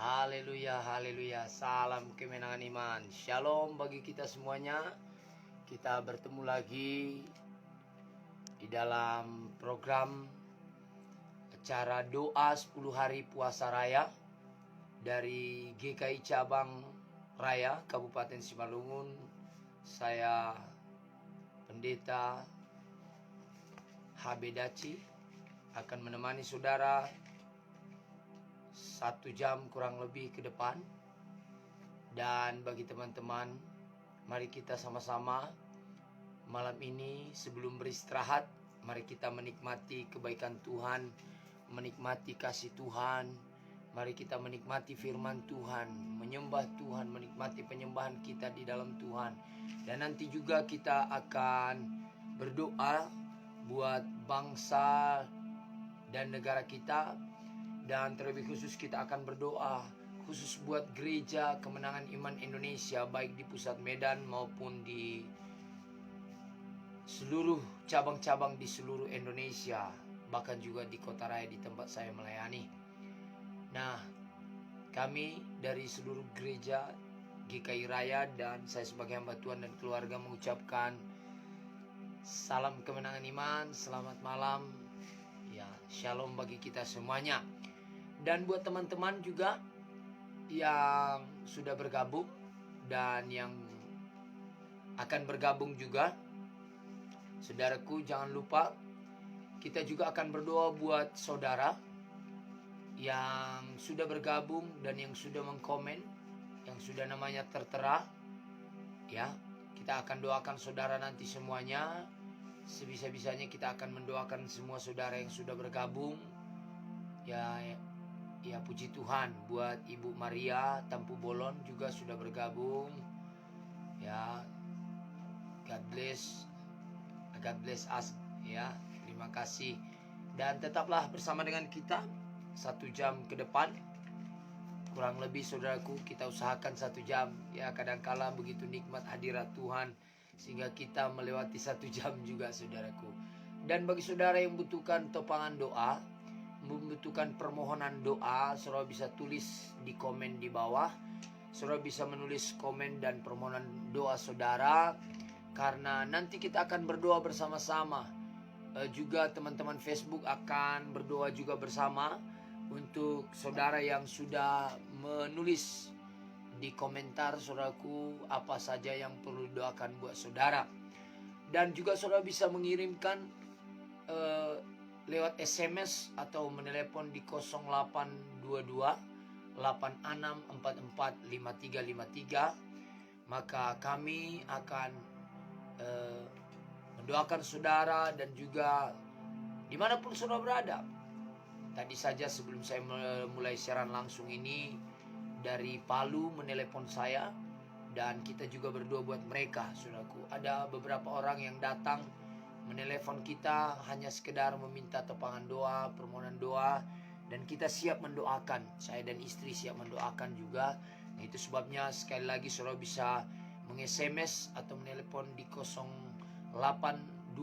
Haleluya, haleluya. Salam kemenangan iman. Shalom bagi kita semuanya. Kita bertemu lagi di dalam program acara doa 10 hari puasa raya dari GKI Cabang Raya Kabupaten Simalungun. Saya Pendeta HB Daci akan menemani saudara 1 jam kurang lebih ke depan. Dan bagi teman-teman, mari kita sama-sama malam ini sebelum beristirahat, mari kita menikmati kebaikan Tuhan, menikmati kasih Tuhan. Mari kita menikmati firman Tuhan, menyembah Tuhan, menikmati penyembahan kita di dalam Tuhan. Dan nanti juga kita akan berdoa buat bangsa dan negara kita. Dan terlebih khusus kita akan berdoa khusus buat gereja Kemenangan Iman Indonesia, baik di pusat Medan maupun di seluruh cabang-cabang di seluruh Indonesia, bahkan juga di Kota Raya di tempat saya melayani. Nah, kami dari seluruh gereja GKI Raya dan saya sebagai hamba Tuhan dan keluarga mengucapkan salam kemenangan iman, selamat malam, ya shalom bagi kita semuanya. Dan buat teman-teman juga yang sudah bergabung dan yang akan bergabung juga, saudaraku, jangan lupa kita juga akan berdoa buat saudara yang sudah bergabung dan yang sudah mengkomen, yang sudah namanya tertera. Ya, kita akan doakan saudara nanti semuanya. Sebisa-bisanya kita akan mendoakan semua saudara yang sudah bergabung. Ya puji Tuhan, buat Ibu Maria Tampu Bolon juga sudah bergabung. Ya, God bless us. Ya, terima kasih. Dan tetaplah bersama dengan kita 1 jam ke depan. Kurang lebih saudaraku, kita usahakan 1 jam. Ya, kadangkala begitu nikmat hadirat Tuhan sehingga kita melewati 1 jam juga saudaraku. Dan bagi saudara yang membutuhkan topangan doa, membutuhkan permohonan doa, saudara bisa tulis di komen di bawah. Saudara bisa menulis komen dan permohonan doa saudara, karena nanti kita akan berdoa bersama-sama. Juga teman-teman Facebook akan berdoa juga bersama untuk saudara yang sudah menulis di komentar saudaraku apa saja yang perlu didoakan buat saudara. Dan juga saudara bisa mengirimkan lewat SMS atau menelepon di 0822 8644 5353. Maka kami akan mendoakan saudara dan juga dimanapun saudara berada. Tadi saja sebelum saya mulai siaran langsung ini, dari Palu menelepon saya dan kita juga berdoa buat mereka, saudaraku. Ada beberapa orang yang datang menelepon kita hanya sekedar meminta topangan doa, permohonan doa, dan kita siap mendoakan. Saya dan istri siap mendoakan juga. Nah, itu sebabnya sekali lagi saudara bisa meng-SMS atau menelepon di 0822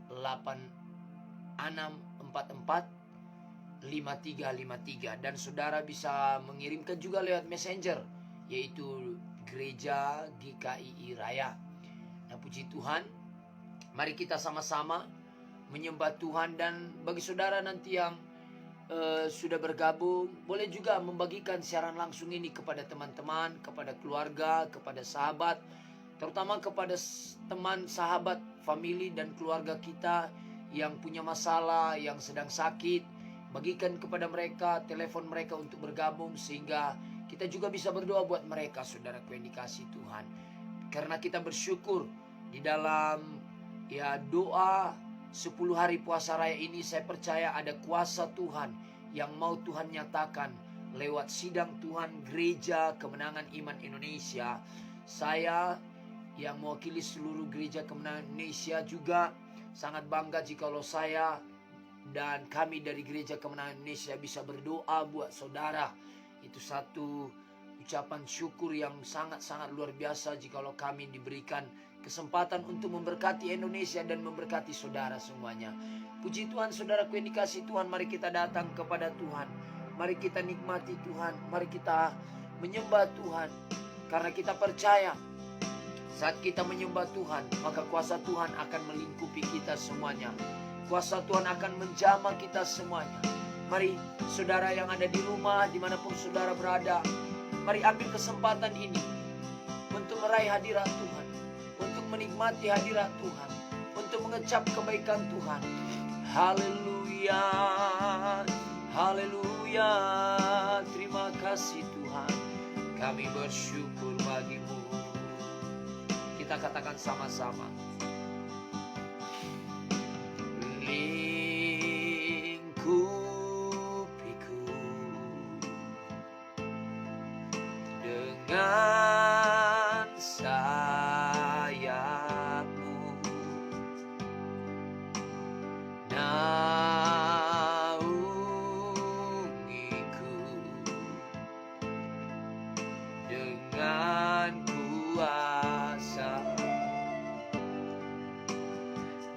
8644 5353. Dan saudara bisa mengirimkan juga lewat messenger, yaitu Gereja GKI Raya. Nah, puji Tuhan, mari kita sama-sama menyembah Tuhan. Dan bagi saudara nanti yang sudah bergabung, boleh juga membagikan siaran langsung ini kepada teman-teman, kepada keluarga, kepada sahabat, terutama kepada teman, sahabat, famili dan keluarga kita yang punya masalah, yang sedang sakit. Bagikan kepada mereka, telepon mereka untuk bergabung sehingga kita juga bisa berdoa buat mereka, saudaraku yang dikasihi Tuhan. Karena kita bersyukur di dalam doa 10 hari puasa raya ini, saya percaya ada kuasa Tuhan yang mau Tuhan nyatakan lewat sidang Tuhan Gereja Kemenangan Iman Indonesia. Saya yang mewakili seluruh Gereja Kemenangan Indonesia juga sangat bangga jikalau saya dan kami dari Gereja Kemenangan Indonesia bisa berdoa buat saudara. Itu satu ucapan syukur yang sangat-sangat luar biasa jikalau kami diberikan kesempatan untuk memberkati Indonesia dan memberkati saudara semuanya. Puji Tuhan, saudaraku yang dikasihi Tuhan, mari kita datang kepada Tuhan. Mari kita nikmati Tuhan. Mari kita menyembah Tuhan. Karena kita percaya saat kita menyembah Tuhan, maka kuasa Tuhan akan melingkupi kita semuanya. Kuasa Tuhan akan menjamah kita semuanya. Mari saudara yang ada di rumah, dimanapun saudara berada, mari ambil kesempatan ini untuk meraih hadirat Tuhan, untuk menikmati hadirat Tuhan, untuk mengecap kebaikan Tuhan. Haleluya, haleluya, terima kasih Tuhan, kami bersyukur bagimu. Kita katakan sama-sama. Lingkupiku dengan sayapmu, naungiku dengan kuasa.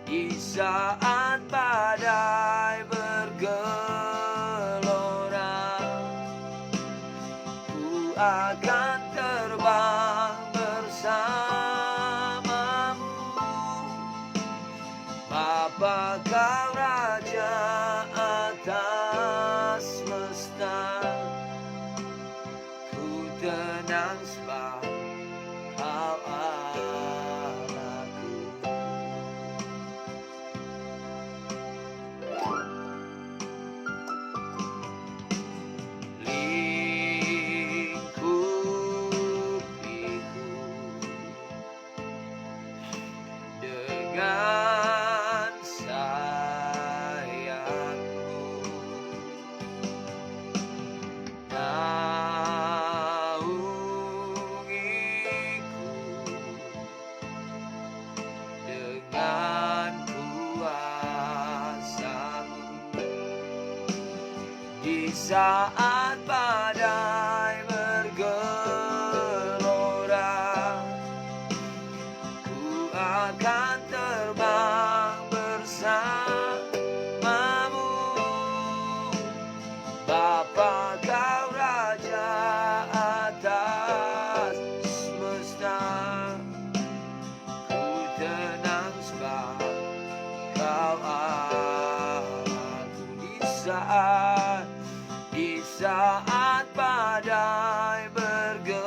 Di saat badai bergelora, ku akan terbang bersamamu. Bapa, Kau Raja atas semesta, ku tenang sebab Kau Allahku. Lingkupiku dengan sayapmu, naungiku dengan kuasa-Mu. Di saat badai bergelora, ku akan terbang bersamamu. Bapa, Kau Raja atas semesta, ku tenang sebab Kau Allahku. Di saat badai bergelora,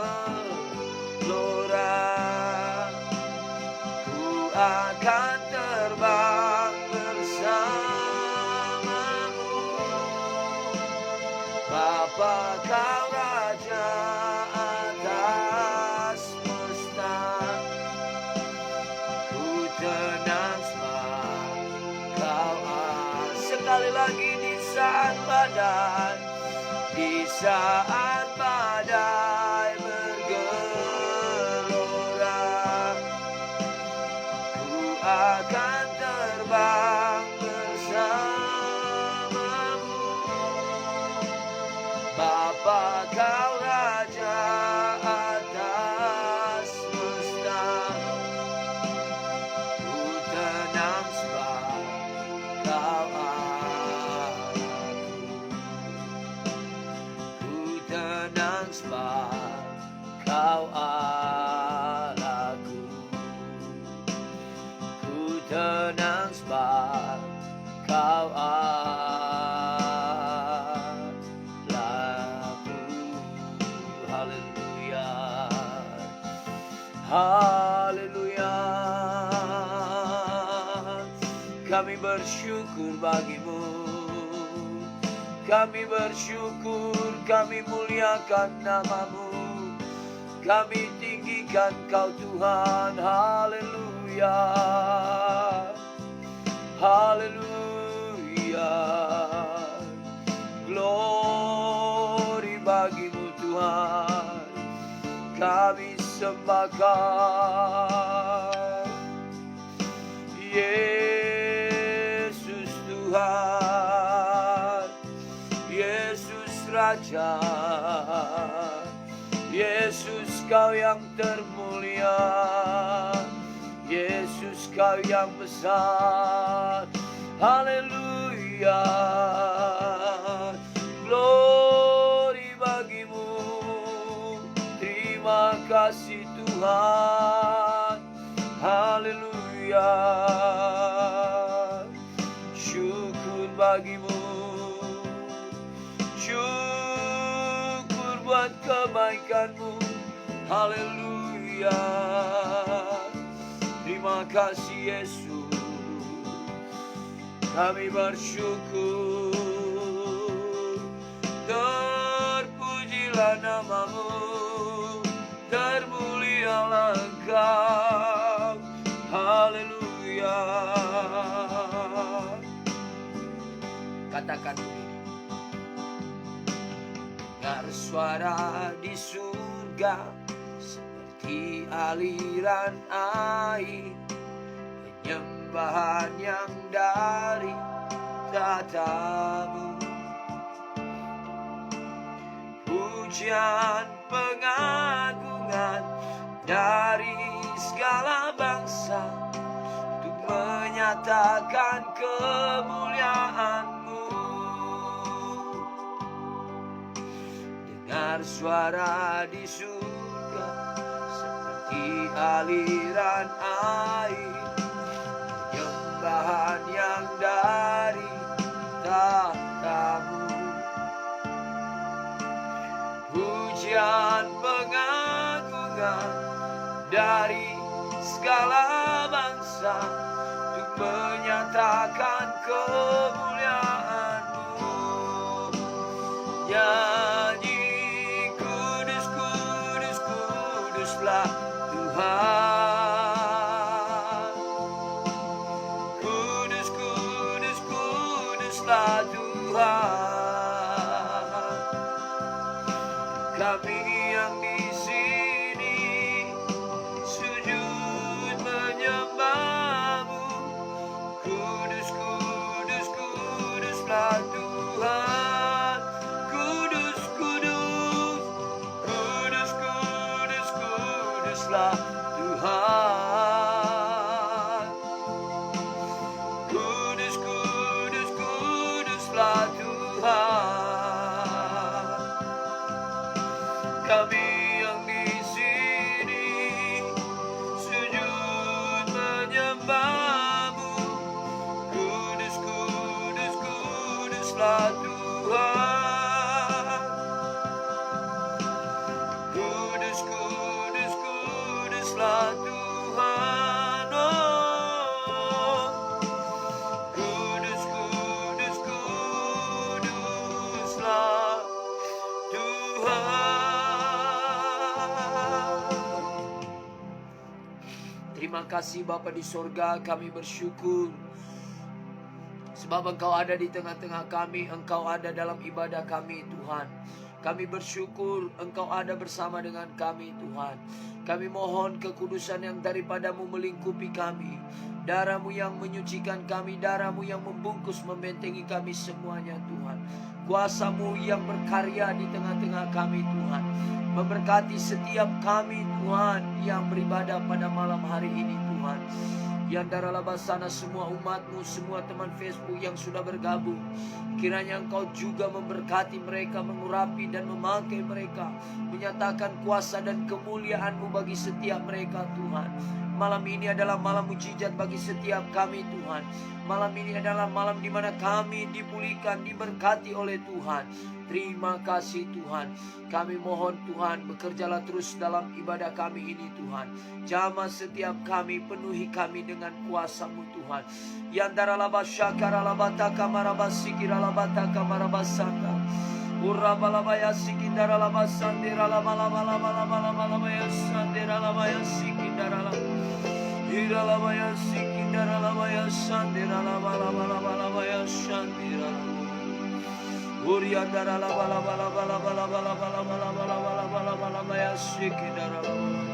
ku akan terbang bersamamu. Bapa, Kau Raja atas semesta, ku tenang sebab Kau Allah. Sekali lagi, di saat badai bergelora, ku akan terbang bersamamu. Bapa, Kau Raja atas semesta, ku tenang sebab Kau Allahku. Ku tenang sebab Kau Allahku. Ku tenang sebab Kau Allahku. Haleluya, haleluya. Kami bersyukur bagimu, kami bersyukur, kami muliakan namamu, kami tinggikan Kau Tuhan. Haleluya, haleluya. Glory bagimu Tuhan, kami sembahkan. Yesus Tuhan, Yesus Raja, Yesus Kau yang termulia, Yesus Kau yang besar. Haleluya, glory kasih Tuhan. Haleluya. Syukur bagimu, syukur buat kebaikanmu. Haleluya. Terima kasih Yesus, kami bersyukur. Terpujilah namamu, termulialah Engkau. Haleluya. Katakan begini, dengar suara di surga seperti aliran air, penyembahan yang dari tatamu, pujian pengagungan dari segala bangsa untuk menyatakan kemuliaan-Mu. Dengar suara di surga seperti aliran air, penyembahan yang dari tatamu, pujian pengagungan dari segala bangsa untuk menyatakan kemuliaan-Mu. Nyanyi kudus, kudus, kuduslah Tuhan. Kudus, kudus, kuduslah Tuhan. Kami yang di sini sujud menyembah-Mu. Kudus, kudus, kuduslah Tuhan. Kudus, kudus, kudus, kudus, kuduslah Tuhan. Kudus, kudus, kuduslah Tuhan. Kami yang di sini sujud menyembah-Mu. Kudus, kudus, kuduslah Tuhan. Kudus, kudus, kuduslah Tuhan. Oh, kudus, kudus, kuduslah Tuhan. Terima kasih Bapa di sorga, kami bersyukur sebab Engkau ada di tengah-tengah kami, Engkau ada dalam ibadah kami Tuhan. Kami bersyukur Engkau ada bersama dengan kami Tuhan. Kami mohon kekudusan yang daripada-Mu melingkupi kami, darah-Mu yang menyucikan kami, darah-Mu yang membungkus membentengi kami semuanya Tuhan. Kuasa-Mu yang berkarya di tengah-tengah kami Tuhan, memberkati setiap kami Tuhan yang beribadah pada malam hari ini Tuhan. Yang darah labasana semua umat-Mu, semua teman Facebook yang sudah bergabung, kiranya Engkau juga memberkati mereka, mengurapi dan memakai mereka, menyatakan kuasa dan kemuliaan-Mu bagi setiap mereka Tuhan. Malam ini adalah malam mujizat bagi setiap kami Tuhan. Malam ini adalah malam di mana kami dipulihkan, diberkati oleh Tuhan. Terima kasih Tuhan. Kami mohon Tuhan, bekerjalah terus dalam ibadah kami ini Tuhan. Jamah setiap kami, penuhi kami dengan kuasa-Mu Tuhan. Yandara labasyakara labataka marabasikira labataka marabasaka. Urabalabaya sikindara labasandira labalabalabalabalabalabaya sandira labaya sikindara labaya. Ira labaya sikindara labaya sandira labalabalabalabaya sandira labaya. Uriandara la bala bala bala bala bala bala bala bala bala bala bala baya sikindara la bala.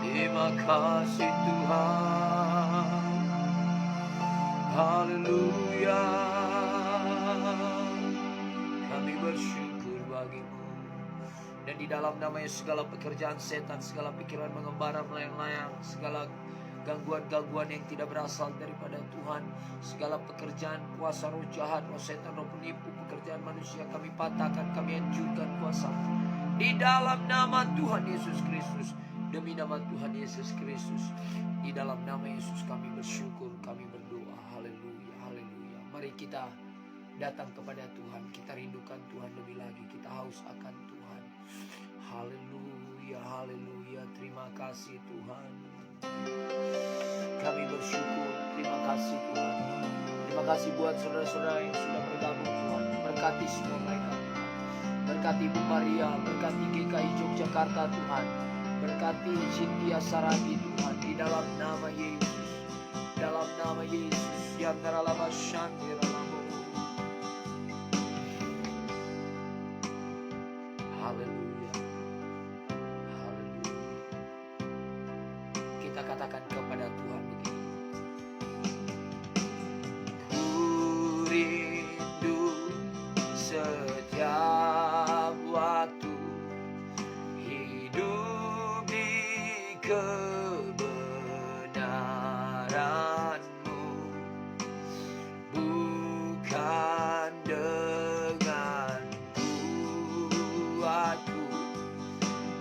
Terima kasih Tuhan. Haleluya. Kami bersyukur bagi-Mu. Dan di dalam nama Yesus segala pekerjaan setan, segala pikiran mengembara melayang-layang, segala gangguan-gangguan yang tidak berasal daripada Tuhan, segala pekerjaan kuasa roh jahat, roh setan, roh penipu, pekerjaan manusia kami patahkan, kami hancurkan kuasa. Di dalam nama Tuhan Yesus Kristus. Demi nama Tuhan Yesus Kristus. Di dalam nama Yesus kami bersyukur, kami berdoa. Haleluya, haleluya. Mari kita datang kepada Tuhan. Kita rindukan Tuhan lebih lagi. Kita haus akan Tuhan. Haleluya, haleluya. Terima kasih Tuhan. Kami bersyukur. Terima kasih Tuhan. Terima kasih buat saudara-saudara yang sudah bergabung Tuhan. Berkati semua mereka. Berkati Ibu Maria, berkati GKI Yogyakarta Tuhan. Berkati Cynthia Saragi Tuhan. Di dalam nama Yesus. Dalam nama Yesus. Yang teralama syandiralamu. Haleluya. Haleluya. Kita katakan kepada Tuhan begini. Ku rindu setiap waktu hidup di kebenaran-Mu, bukan dengan kuatku,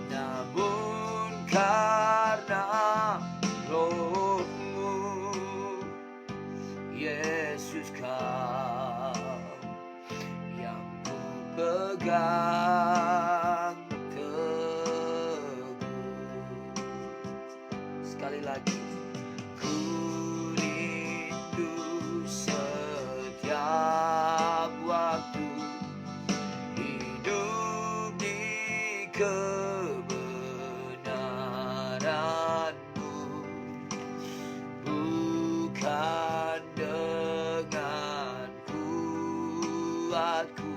namun karena Roh-Mu. Yesus, Kau yang ku pegang teguh. Sekali lagi. Ku rindu setiap waktu hidup di kebenaran-Mu, bukan dengan kuatku,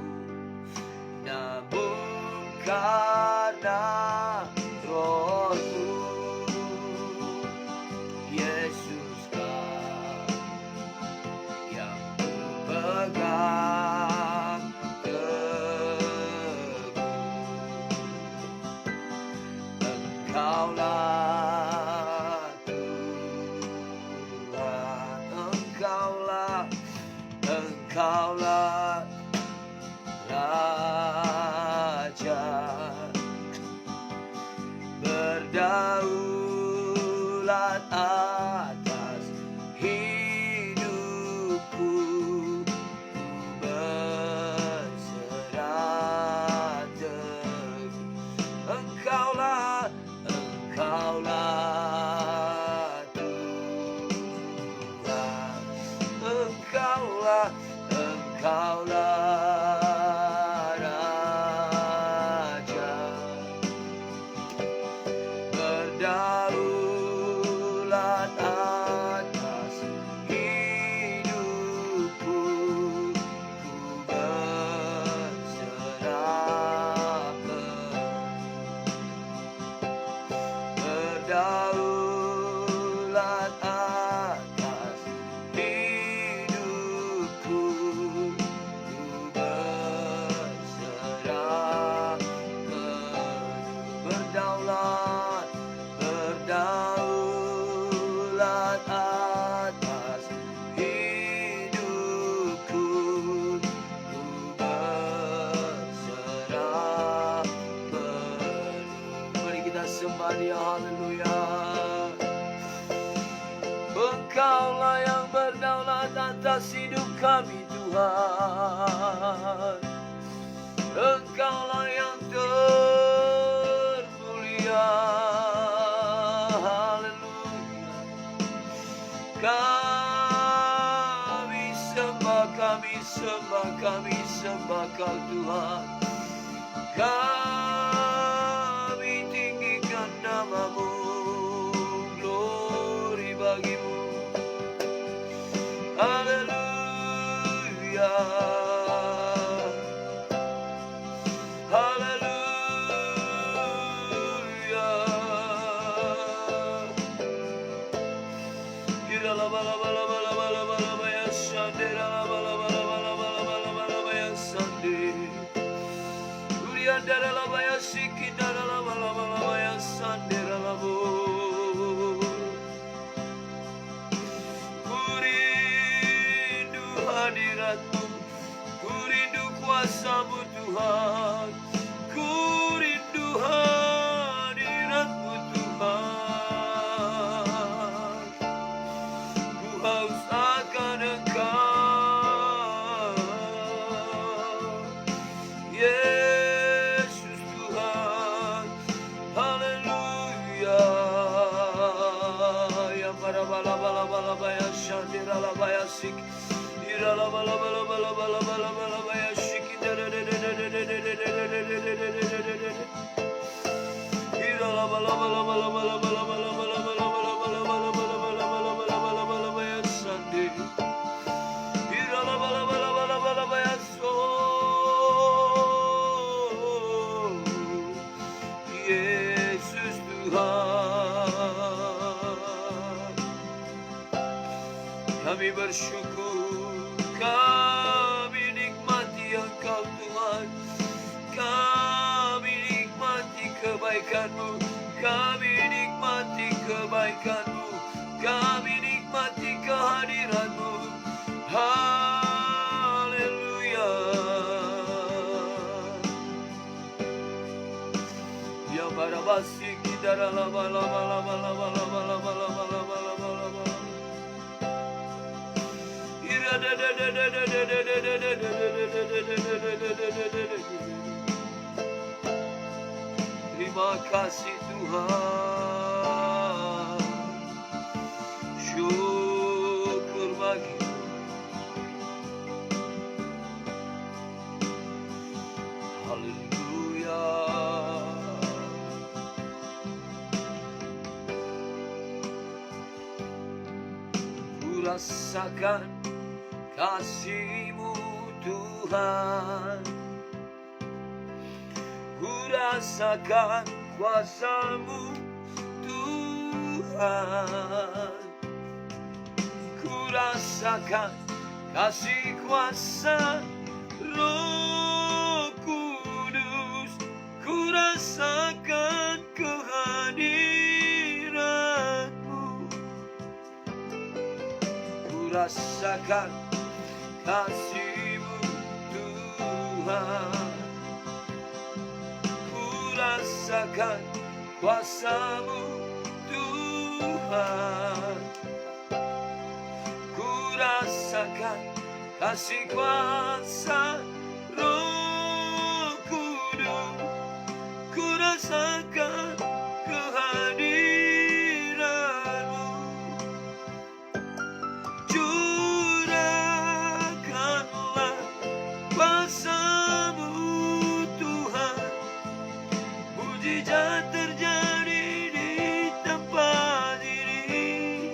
namun karena Roh-Mu. Yesus, Kau yang ku pegang teguh. Engkaulah Tuhan, Engkaulah Raja, berdaulat atas hidupku. Ku berserah teguh. Engkaulah Tuhan, Engkaulah Raja, berdaulat atas hidupku. Ku berserah berdaulat atas hidupku. Ku berserah berdaulat atas hidupku. Ku berserah penuh. Mari kita sembah Dia. Haleluya. Engkaulah yang berdaulat atas hidup kami Tuhan. Engkaulah yang termulia. Haleluya. Kami sembah Kau Tuhan. Kami tinggikan nama-Mu. Glory bagi-Mu. Haleluya. Haleluya. Kira la bala bala bala bala bala baya sandera la bala bala bala bala bala bala baya sande. Uriandara la baya sikindara la bala bala baya sandera la bo. Kurindu hadirat-Mu, kurindu kuasa-Mu Tuhan, kurindu bersyukur, kami nikmati Engkau Tuhan. Kami nikmati kebaikan-Mu, kami nikmati kebaikan-Mu, kami nikmati kehadiran-Mu. Haleluya. Ya barabasi kidara laba laba laba laba laba laba laba laba laba laba. Ira da da da da da da da da da da da da da. Terima kasih Tuhan, syukur bagi-Mu. Haleluya. Ku rasakan kasih-Mu Tuhan, ku rasakan kuasa-Mu Tuhan, ku rasakan kasih kuasa Roh Kudus, ku rasakan kehadiran-Mu, ku rasakan kasih-Mu Tuhan, rasakan kuasa-Mu Tuhan, ku rasakan kasih kuasa Roh Kudus, ku rasakan kehadiran-Mu. Curahkanlah kuasa-Mu Tuhan, mujizat terjadi di tempat ini.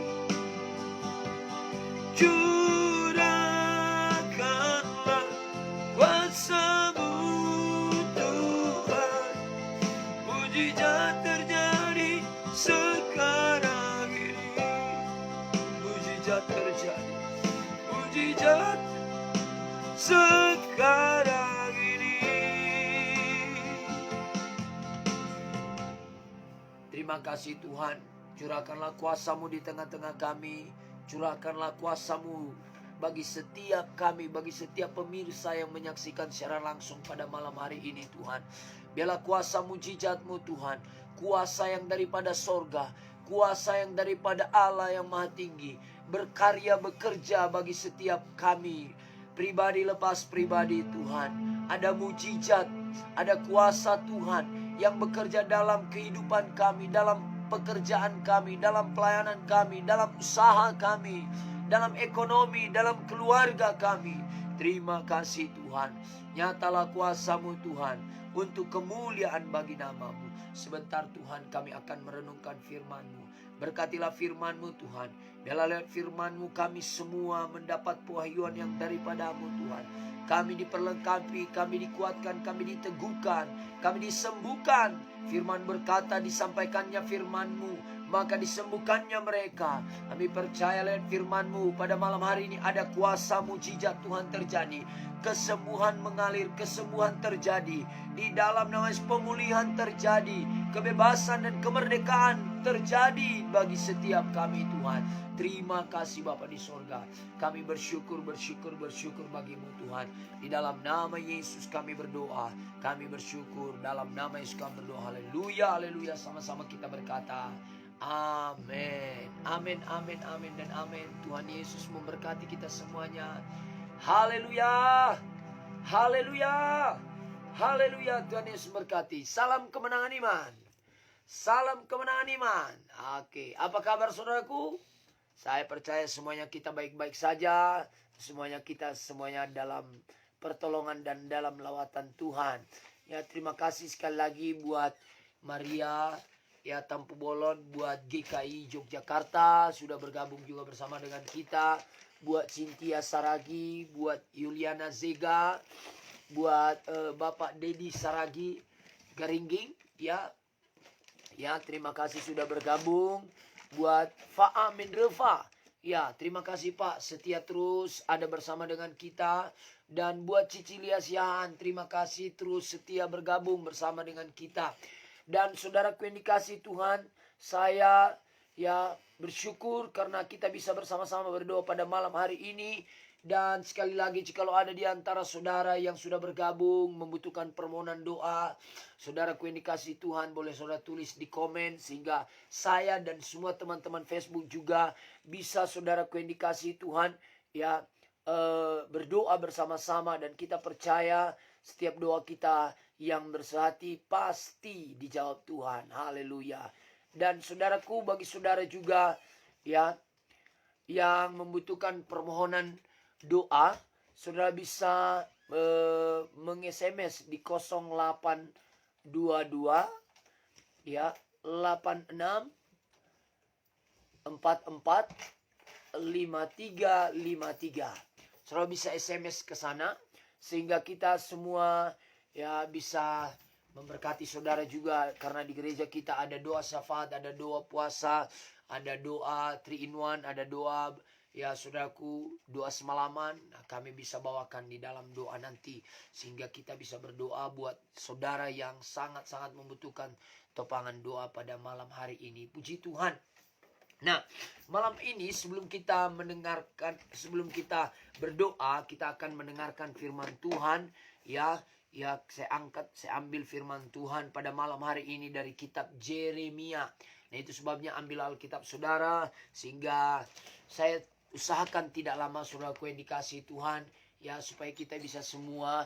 Curahkanlah kuasa-Mu Tuhan, mujizat terjadi sekarang ini. Mujizat terjadi, mujizat sekarang ini. Terima kasih Tuhan, curahkanlah kuasa-Mu di tengah-tengah kami. Curahkanlah kuasa-Mu bagi setiap kami, bagi setiap pemirsa yang menyaksikan secara langsung pada malam hari ini Tuhan. Biarlah kuasa mujizat-Mu Tuhan, kuasa yang daripada sorga, kuasa yang daripada Allah yang maha tinggi, berkarya bekerja bagi setiap kami, pribadi lepas pribadi Tuhan. Ada mujizat, ada kuasa Tuhan yang bekerja dalam kehidupan kami, dalam pekerjaan kami, dalam pelayanan kami, dalam usaha kami, dalam ekonomi, dalam keluarga kami. Terima kasih Tuhan. Nyatalah kuasa-Mu Tuhan untuk kemuliaan bagi nama-Mu. Sebentar Tuhan kami akan merenungkan firman-Mu. Berkatilah firman-Mu Tuhan. Biarlah lewat firman-Mu kami semua mendapat pewahyuan yang daripada-Mu Tuhan. Kami diperlengkapi, kami dikuatkan, kami diteguhkan, kami disembuhkan. Firman berkata disampaikannya firman-Mu, maka disembuhkannya mereka. Kami percaya lewat firman-Mu pada malam hari ini ada kuasa mujizat Tuhan terjadi. Kesembuhan mengalir, kesembuhan terjadi. Di dalam nama Yesus pemulihan terjadi. Kebebasan dan kemerdekaan terjadi bagi setiap kami Tuhan. Terima kasih Bapa di sorga. Kami bersyukur bagi-Mu Tuhan. Di dalam nama Yesus kami berdoa. Kami bersyukur dalam nama Yesus kami berdoa. Haleluya, haleluya. Sama-sama kita berkata amin. Amin, amin, amin dan amin. Tuhan Yesus memberkati kita semuanya. Haleluya, haleluya, haleluya. Tuhan Yesus berkati. Salam kemenangan iman. Salam kemenangan iman. Oke, apa kabar saudaraku? Saya percaya semuanya kita baik-baik saja. Semuanya dalam pertolongan dan dalam lawatan Tuhan. Ya, terima kasih sekali lagi buat Maria ya Tampu Bolon, buat GKI Yogyakarta sudah bergabung juga bersama dengan kita. Buat Cynthia Saragi, buat Yuliana Zega, buat Bapak Dedi Saragi Garingging ya. Ya, terima kasih sudah bergabung. Buat Fa'a Mindrefa Ya, terima kasih Pak, setia terus ada bersama dengan kita. Dan buat Cicilia Siahaan, terima kasih terus setia bergabung bersama dengan kita. Dan saudaraku yang dikasih Tuhan, saya bersyukur karena kita bisa bersama-sama berdoa pada malam hari ini. Dan sekali lagi, jikalau ada di antara saudara yang sudah bergabung membutuhkan permohonan doa, saudaraku yang dikasih Tuhan, boleh saudara tulis di komen sehingga saya dan semua teman-teman Facebook juga bisa, saudaraku yang dikasih Tuhan, berdoa bersama-sama. Dan kita percaya setiap doa kita yang bersehati pasti dijawab Tuhan. Haleluya. Dan saudaraku, bagi saudara juga yang membutuhkan permohonan doa, saudara bisa meng-SMS di 0822 86 44 5353. Saudara bisa SMS ke sana sehingga kita semua bisa memberkati saudara juga, karena di gereja kita ada doa syafaat, ada doa puasa, ada doa 3 in 1, ada doa saudaraku, doa semalaman. Kami bisa bawakan di dalam doa nanti sehingga kita bisa berdoa buat saudara yang sangat-sangat membutuhkan topangan doa pada malam hari ini. Puji Tuhan. Nah, malam ini sebelum kita berdoa, kita akan mendengarkan firman Tuhan. Saya ambil firman Tuhan pada malam hari ini dari kitab Yeremia. Nah, itu sebabnya ambil Alkitab saudara, sehingga saya usahakan tidak lama, saudaraku yang dikasih Tuhan, supaya kita bisa semua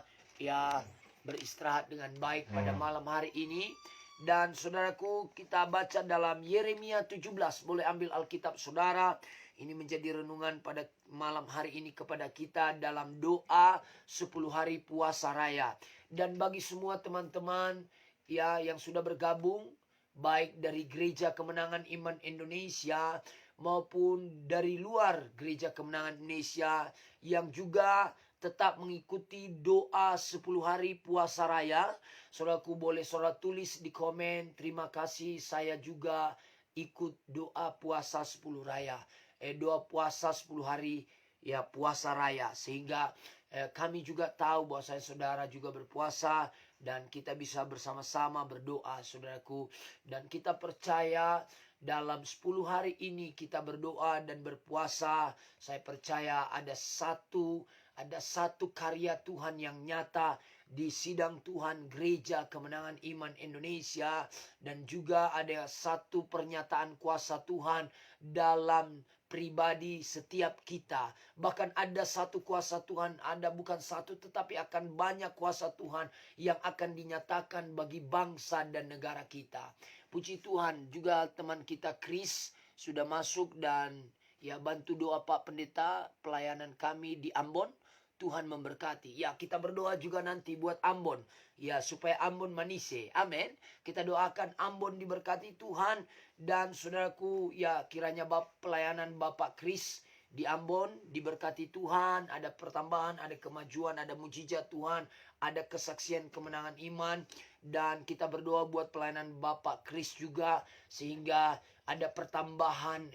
beristirahat dengan baik pada malam hari ini. Dan saudaraku, kita baca dalam Yeremia 17. Boleh ambil Alkitab saudara. Ini menjadi renungan pada malam hari ini kepada kita dalam doa 10 hari puasa raya. Dan bagi semua teman-teman yang sudah bergabung, baik dari Gereja Kemenangan Iman Indonesia maupun dari luar Gereja Kemenangan Indonesia yang juga tetap mengikuti doa 10 hari puasa raya, saudaraku boleh saudara tulis di komen, terima kasih saya juga ikut doa puasa 10 raya. Doa puasa 10 hari puasa raya, sehingga kami juga tahu bahwa saudara juga berpuasa dan kita bisa bersama-sama berdoa, saudaraku. Dan kita percaya dalam 10 hari ini kita berdoa dan berpuasa, saya percaya ada satu karya Tuhan yang nyata di sidang Tuhan Gereja Kemenangan Iman Indonesia, dan juga ada satu pernyataan kuasa Tuhan dalam pribadi setiap kita. Bahkan ada satu kuasa Tuhan, ada bukan satu tetapi akan banyak kuasa Tuhan yang akan dinyatakan bagi bangsa dan negara kita. Puji Tuhan, juga teman kita Chris sudah masuk dan bantu doa Pak Pendeta pelayanan kami di Ambon. Tuhan memberkati. Kita berdoa juga nanti buat Ambon. Supaya Ambon manise. Amin. Kita doakan Ambon diberkati Tuhan. Dan saudaraku, kiranya pelayanan Bapak Chris di Ambon diberkati Tuhan. Ada pertambahan, ada kemajuan, ada mujizat Tuhan. Ada kesaksian kemenangan iman. Dan kita berdoa buat pelayanan Bapak Chris juga, sehingga ada pertambahan,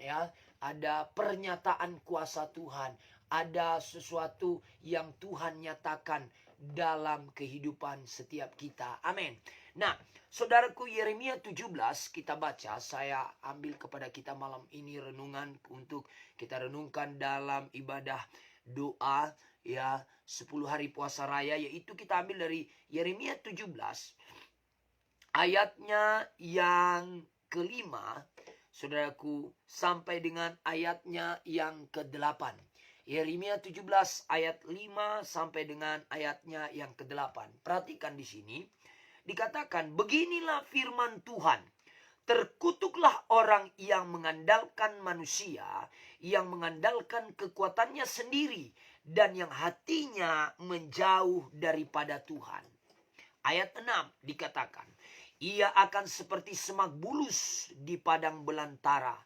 ada pernyataan kuasa Tuhan. Ada sesuatu yang Tuhan nyatakan dalam kehidupan setiap kita. Amin. Nah, saudaraku, Yeremia 17 kita baca. Saya ambil kepada kita malam ini renungan untuk kita renungkan dalam ibadah doa 10 hari puasa raya, yaitu kita ambil dari Yeremia 17 ayatnya yang kelima, saudaraku, sampai dengan ayatnya yang ke-8. Yeremia 17 ayat 5 sampai dengan ayatnya yang ke-8. Perhatikan di sini. Dikatakan, beginilah firman Tuhan. Terkutuklah orang yang mengandalkan manusia, yang mengandalkan kekuatannya sendiri, dan yang hatinya menjauh daripada Tuhan. Ayat 6 dikatakan, ia akan seperti semak bulus di padang belantara.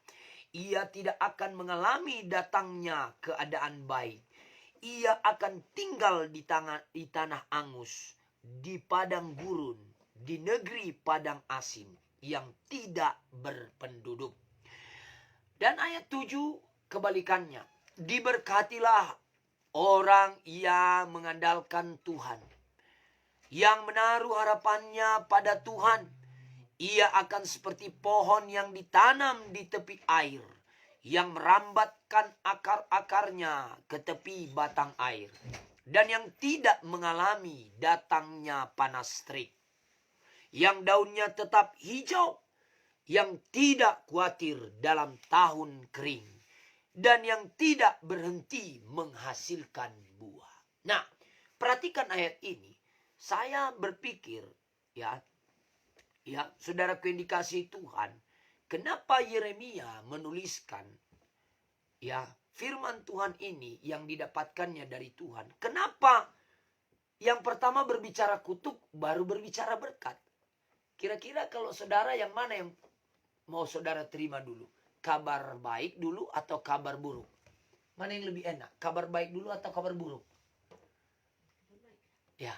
Ia tidak akan mengalami datangnya keadaan baik. Ia akan tinggal di tanah angus, di padang gurun, di negeri padang asin yang tidak berpenduduk. Dan ayat 7 kebalikannya. Diberkatilah orang yang mengandalkan Tuhan, yang menaruh harapannya pada Tuhan. Ia akan seperti pohon yang ditanam di tepi air, yang merambatkan akar-akarnya ke tepi batang air, dan yang tidak mengalami datangnya panas terik, yang daunnya tetap hijau, yang tidak khawatir dalam tahun kering, dan yang tidak berhenti menghasilkan buah. Nah, perhatikan ayat ini. Saya berpikir, ya, saudaraku yang dikasihi Tuhan, kenapa Yeremia menuliskan, ya, firman Tuhan ini yang didapatkannya dari Tuhan? Kenapa yang pertama berbicara kutuk, baru berbicara berkat? Kira-kira kalau saudara, yang mana yang mau saudara terima dulu? Kabar baik dulu atau kabar buruk? Mana yang lebih enak? Kabar baik dulu atau kabar buruk? Ya,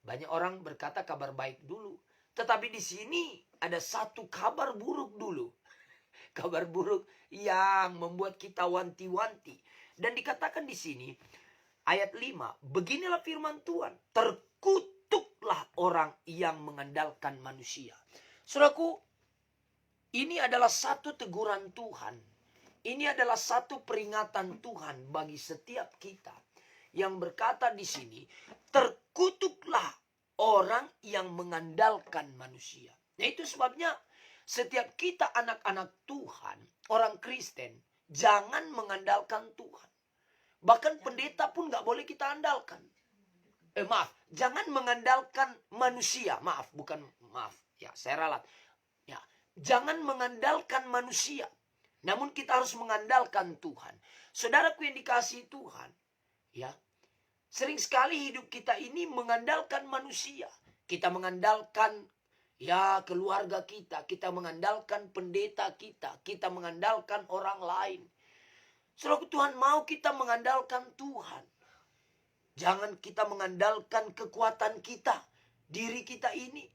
banyak orang berkata kabar baik dulu. Tetapi di sini ada satu kabar buruk dulu. Kabar buruk yang membuat kita wanti-wanti. Dan dikatakan di sini, ayat 5, beginilah firman Tuhan, terkutuklah orang yang mengandalkan manusia. Saudaraku, ini adalah satu teguran Tuhan. Ini adalah satu peringatan Tuhan bagi setiap kita yang berkata di sini, terkutuklah orang yang mengandalkan manusia. Nah, itu sebabnya setiap kita anak-anak Tuhan, orang Kristen, jangan mengandalkan Tuhan. Bahkan pendeta pun gak boleh kita andalkan. Jangan mengandalkan manusia. Ya, saya ralat. Ya, jangan mengandalkan manusia. Namun kita harus mengandalkan Tuhan. Saudaraku yang dikasihi Tuhan, ya, sering sekali hidup kita ini mengandalkan manusia. Kita mengandalkan, ya, keluarga kita. Kita mengandalkan pendeta kita. Kita mengandalkan orang lain. Saudara, Tuhan mau kita mengandalkan Tuhan. Jangan kita mengandalkan kekuatan kita, diri kita ini.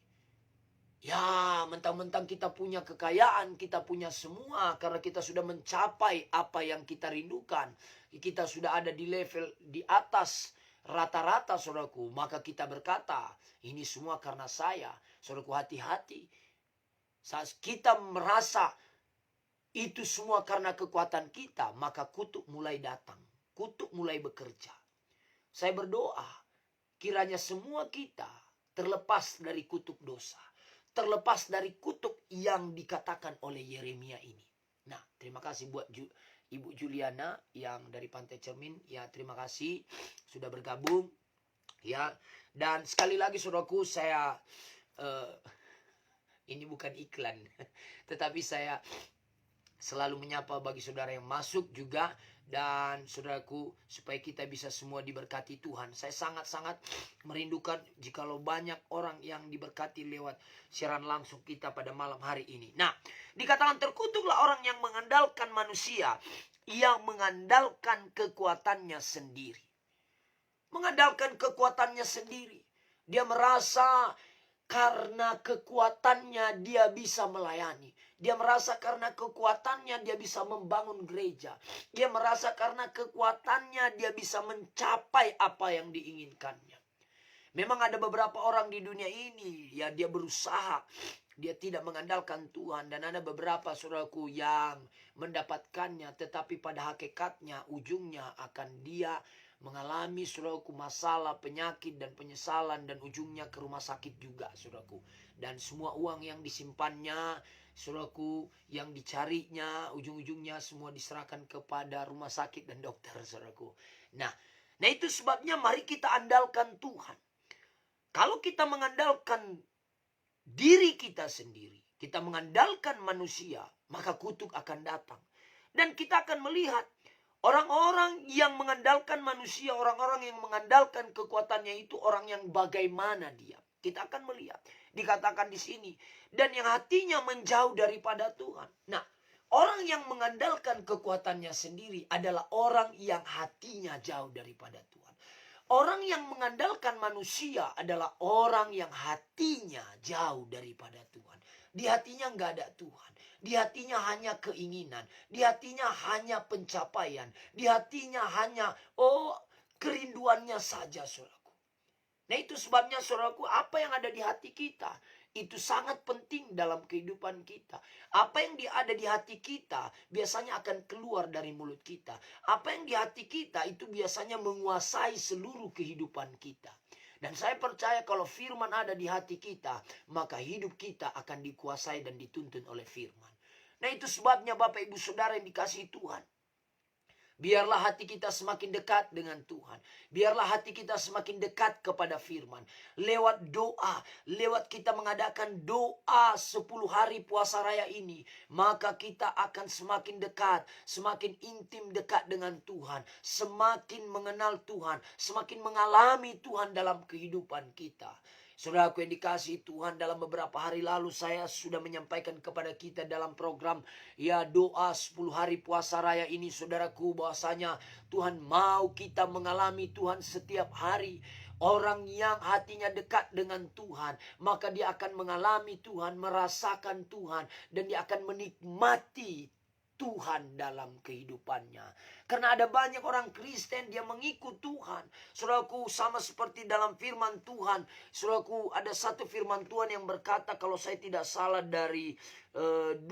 Ya, mentang-mentang kita punya kekayaan, kita punya semua, karena kita sudah mencapai apa yang kita rindukan. Kita sudah ada di level di atas rata-rata, saudaraku. Maka kita berkata, ini semua karena saya. Saudaraku, hati-hati. Saat kita merasa itu semua karena kekuatan kita, maka kutuk mulai datang. Kutuk mulai bekerja. Saya berdoa, kiranya semua kita terlepas dari kutuk dosa. Terlepas dari kutuk yang dikatakan oleh Yeremia ini. Nah, terima kasih buat Ibu Juliana yang dari Pantai Cermin. Ya, terima kasih sudah bergabung. Ya, dan sekali lagi saudaraku, saya ini bukan iklan, tetapi saya selalu menyapa bagi saudara yang masuk juga. Dan saudaraku, supaya kita bisa semua diberkati Tuhan. Saya sangat-sangat merindukan jikalau banyak orang yang diberkati lewat siaran langsung kita pada malam hari ini. Nah, dikatakan terkutuklah orang yang mengandalkan manusia, yang mengandalkan kekuatannya sendiri. Mengandalkan kekuatannya sendiri. Dia merasa karena kekuatannya dia bisa melayani. Dia merasa karena kekuatannya dia bisa membangun gereja. Dia merasa karena kekuatannya dia bisa mencapai apa yang diinginkannya. Memang ada beberapa orang di dunia ini, ya, dia berusaha, dia tidak mengandalkan Tuhan. Dan ada beberapa saudaraku yang mendapatkannya, tetapi pada hakikatnya ujungnya akan dia mengalami, saudaraku, masalah, penyakit dan penyesalan, dan ujungnya ke rumah sakit juga, saudaraku. Dan semua uang yang disimpannya, saudaraku, yang dicarinya, ujung-ujungnya semua diserahkan kepada rumah sakit dan dokter, saudaraku. Nah itu sebabnya mari kita andalkan Tuhan. Kalau kita mengandalkan diri kita sendiri, kita mengandalkan manusia, maka kutuk akan datang. Dan kita akan melihat orang-orang yang mengandalkan manusia, orang-orang yang mengandalkan kekuatannya itu orang yang bagaimana dia. Kita akan melihat. Dikatakan di sini, dan yang hatinya menjauh daripada Tuhan. Nah, orang yang mengandalkan kekuatannya sendiri adalah orang yang hatinya jauh daripada Tuhan. Orang yang mengandalkan manusia adalah orang yang hatinya jauh daripada Tuhan. Di hatinya nggak ada Tuhan. Di hatinya hanya keinginan. Di hatinya hanya pencapaian. Di hatinya hanya kerinduannya saja, saudaraku. Nah, itu sebabnya, saudaraku, apa yang ada di hati kita itu sangat penting dalam kehidupan kita. Apa yang ada di hati kita biasanya akan keluar dari mulut kita. Apa yang di hati kita itu biasanya menguasai seluruh kehidupan kita. Dan saya percaya kalau firman ada di hati kita, maka hidup kita akan dikuasai dan dituntun oleh firman. Nah, itu sebabnya Bapak Ibu Saudara yang dikasihi Tuhan, biarlah hati kita semakin dekat dengan Tuhan. Biarlah hati kita semakin dekat kepada firman. Lewat doa, lewat kita mengadakan doa 10 hari puasa raya ini, maka kita akan semakin dekat, semakin intim dekat dengan Tuhan. Semakin mengenal Tuhan, semakin mengalami Tuhan dalam kehidupan kita. Saudaraku yang dikasihi Tuhan, dalam beberapa hari lalu saya sudah menyampaikan kepada kita dalam program doa 10 hari puasa raya ini, saudaraku, bahwasanya Tuhan mau kita mengalami Tuhan setiap hari. Orang yang hatinya dekat dengan Tuhan, maka dia akan mengalami Tuhan, merasakan Tuhan, dan dia akan menikmati Tuhan dalam kehidupannya. Karena ada banyak orang Kristen dia mengikut Tuhan. Saudaraku, sama seperti dalam firman Tuhan. Saudaraku, ada satu firman Tuhan yang berkata, kalau saya tidak salah, dari 2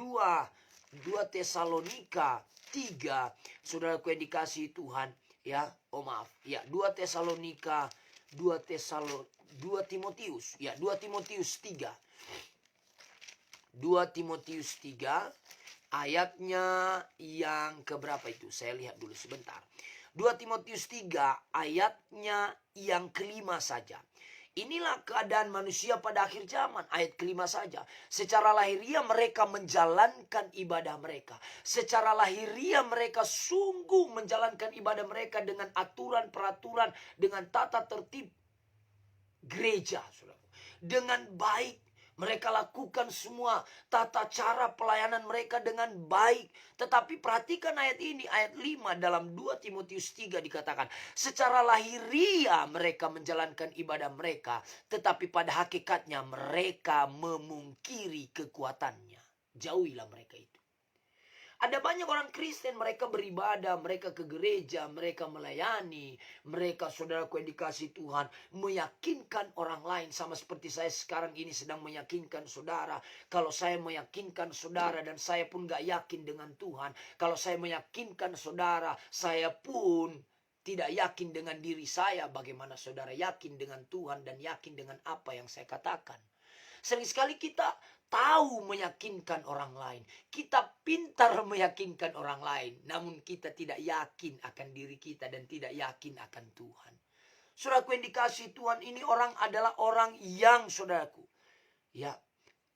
Tesalonika 3. Saudaraku yang dikasihi Tuhan, 2 Tesalonika 2 Timotius 3. 2 Timotius 3 ayatnya yang keberapa itu? Saya lihat dulu sebentar. 2 Timotius 3 ayatnya yang kelima saja. Inilah keadaan manusia pada akhir zaman. Ayat kelima saja. Secara lahiriah mereka menjalankan ibadah mereka. Secara lahiriah mereka sungguh menjalankan ibadah mereka dengan aturan, peraturan, dengan tata tertib gereja. Dengan baik. Mereka lakukan semua tata cara pelayanan mereka dengan baik. Tetapi perhatikan ayat ini, ayat 5 dalam 2 Timotius 3 dikatakan, secara lahiriah mereka menjalankan ibadah mereka, tetapi pada hakikatnya mereka memungkiri kekuatannya. Jauhilah mereka itu. Ada banyak orang Kristen, mereka beribadah, mereka ke gereja, mereka melayani, mereka, saudaraku yang dikasihi Tuhan, meyakinkan orang lain. Sama seperti saya sekarang ini sedang meyakinkan saudara. Kalau saya meyakinkan saudara dan saya pun gak yakin dengan Tuhan, kalau saya meyakinkan saudara, saya pun tidak yakin dengan diri saya, bagaimana saudara yakin dengan Tuhan dan yakin dengan apa yang saya katakan? Sering sekali kita tahu meyakinkan orang lain. Kita pintar meyakinkan orang lain. Namun kita tidak yakin akan diri kita dan tidak yakin akan Tuhan. Saudaraku yang dikasihi Tuhan, ini orang adalah orang yang, saudaraku,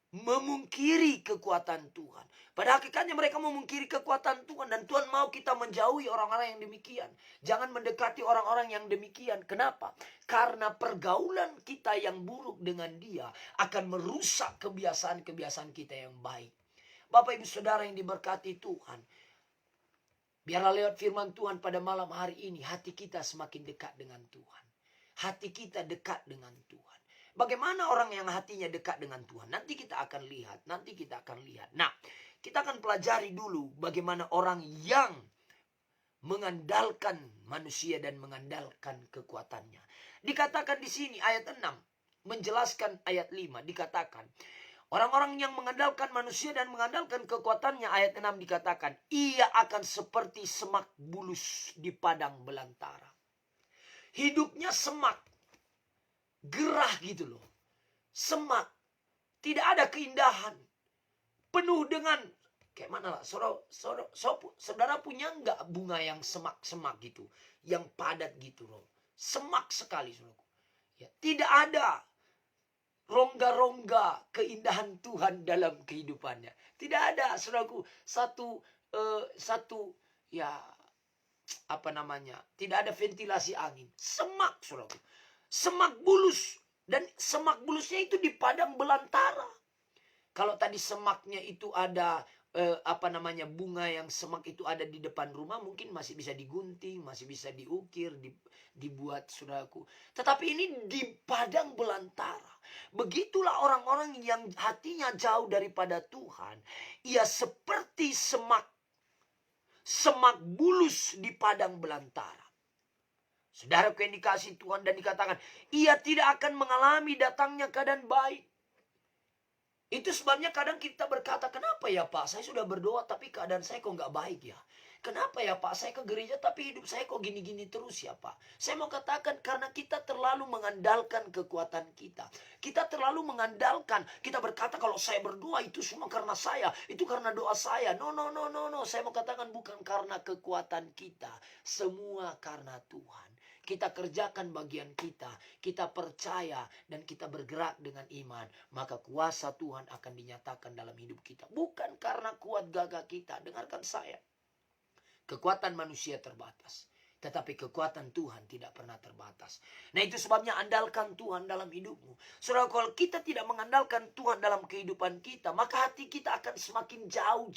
memungkiri kekuatan Tuhan. Pada hakikatnya mereka memungkiri kekuatan Tuhan. Dan Tuhan mau kita menjauhi orang-orang yang demikian. Jangan mendekati orang-orang yang demikian. Kenapa? Karena pergaulan kita yang buruk dengan dia akan merusak kebiasaan-kebiasaan kita yang baik. Bapak Ibu Saudara yang diberkati Tuhan, biarlah lewat firman Tuhan pada malam hari ini hati kita semakin dekat dengan Tuhan. Hati kita dekat dengan Tuhan. Bagaimana orang yang hatinya dekat dengan Tuhan? Nanti kita akan lihat. Nah, kita akan pelajari dulu bagaimana orang yang mengandalkan manusia dan mengandalkan kekuatannya. Dikatakan di sini ayat 6, menjelaskan ayat 5, dikatakan orang-orang yang mengandalkan manusia dan mengandalkan kekuatannya, ayat 6 dikatakan, ia akan seperti semak bulus di padang belantara. Hidupnya semak, gerah gitu loh. Semak, tidak ada keindahan, penuh dengan kayak mana lah. Saudara punya nggak bunga yang semak-semak gitu, yang padat gitu loh, semak sekali, saudaraku. Tidak ada rongga-rongga keindahan Tuhan dalam kehidupannya. Tidak ada, saudaraku, satu tidak ada ventilasi angin. Semak, saudaraku. Semak bulus. Dan semak bulusnya itu di padang belantara. Kalau tadi semaknya itu ada bunga yang semak itu ada di depan rumah, mungkin masih bisa digunting, masih bisa diukir, dibuat, saudaraku. Tetapi ini di padang belantara. Begitulah orang-orang yang hatinya jauh daripada Tuhan. Ia seperti semak bulus di padang belantara. Saudaraku yang dikasihi Tuhan, dan dikatakan ia tidak akan mengalami datangnya keadaan baik. Itu sebabnya kadang kita berkata, kenapa ya Pak, saya sudah berdoa tapi keadaan saya kok nggak baik ya? Kenapa ya Pak, saya ke gereja tapi hidup saya kok gini-gini terus ya Pak? Saya mau katakan karena kita terlalu mengandalkan kekuatan kita. Kita terlalu mengandalkan, kita berkata kalau saya berdoa itu semua karena saya, itu karena doa saya. No. Saya mau katakan bukan karena kekuatan kita, semua karena Tuhan. Kita kerjakan bagian kita percaya dan kita bergerak dengan iman, maka kuasa Tuhan akan dinyatakan dalam hidup kita. Bukan karena kuat gagah kita, dengarkan saya. Kekuatan manusia terbatas, tetapi kekuatan Tuhan tidak pernah terbatas. Nah, itu sebabnya andalkan Tuhan dalam hidupmu. Saudara, kalau kita tidak mengandalkan Tuhan dalam kehidupan kita, maka hati kita akan semakin jauh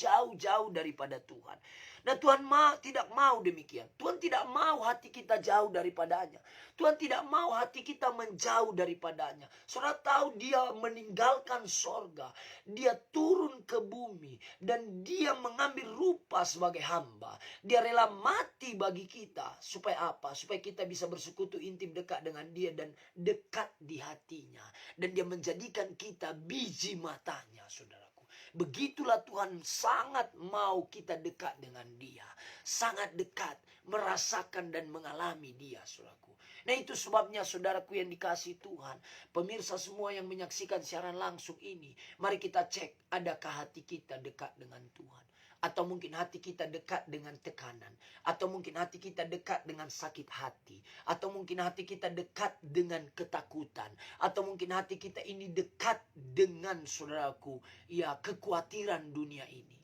daripada Tuhan. Nah, Tuhan tidak mau demikian. Tuhan tidak mau hati kita jauh daripadanya. Tuhan tidak mau hati kita menjauh daripadanya. Saudara tahu dia meninggalkan sorga. Dia turun ke bumi. Dan dia mengambil rupa sebagai hamba. Dia rela mati bagi kita. Supaya apa? Supaya kita bisa bersekutu intim dekat dengan dia. Dan dekat di hatinya. Dan dia menjadikan kita biji matanya, saudara. Begitulah Tuhan sangat mau kita dekat dengan dia. Sangat dekat, merasakan dan mengalami dia, saudaraku. Nah, itu sebabnya saudaraku yang dikasihi Tuhan, pemirsa semua yang menyaksikan siaran langsung ini, mari kita cek, adakah hati kita dekat dengan Tuhan? Atau mungkin hati kita dekat dengan tekanan. Atau mungkin hati kita dekat dengan sakit hati. Atau mungkin hati kita dekat dengan ketakutan. Atau mungkin hati kita ini dekat dengan, saudaraku, ya, kekhawatiran dunia ini.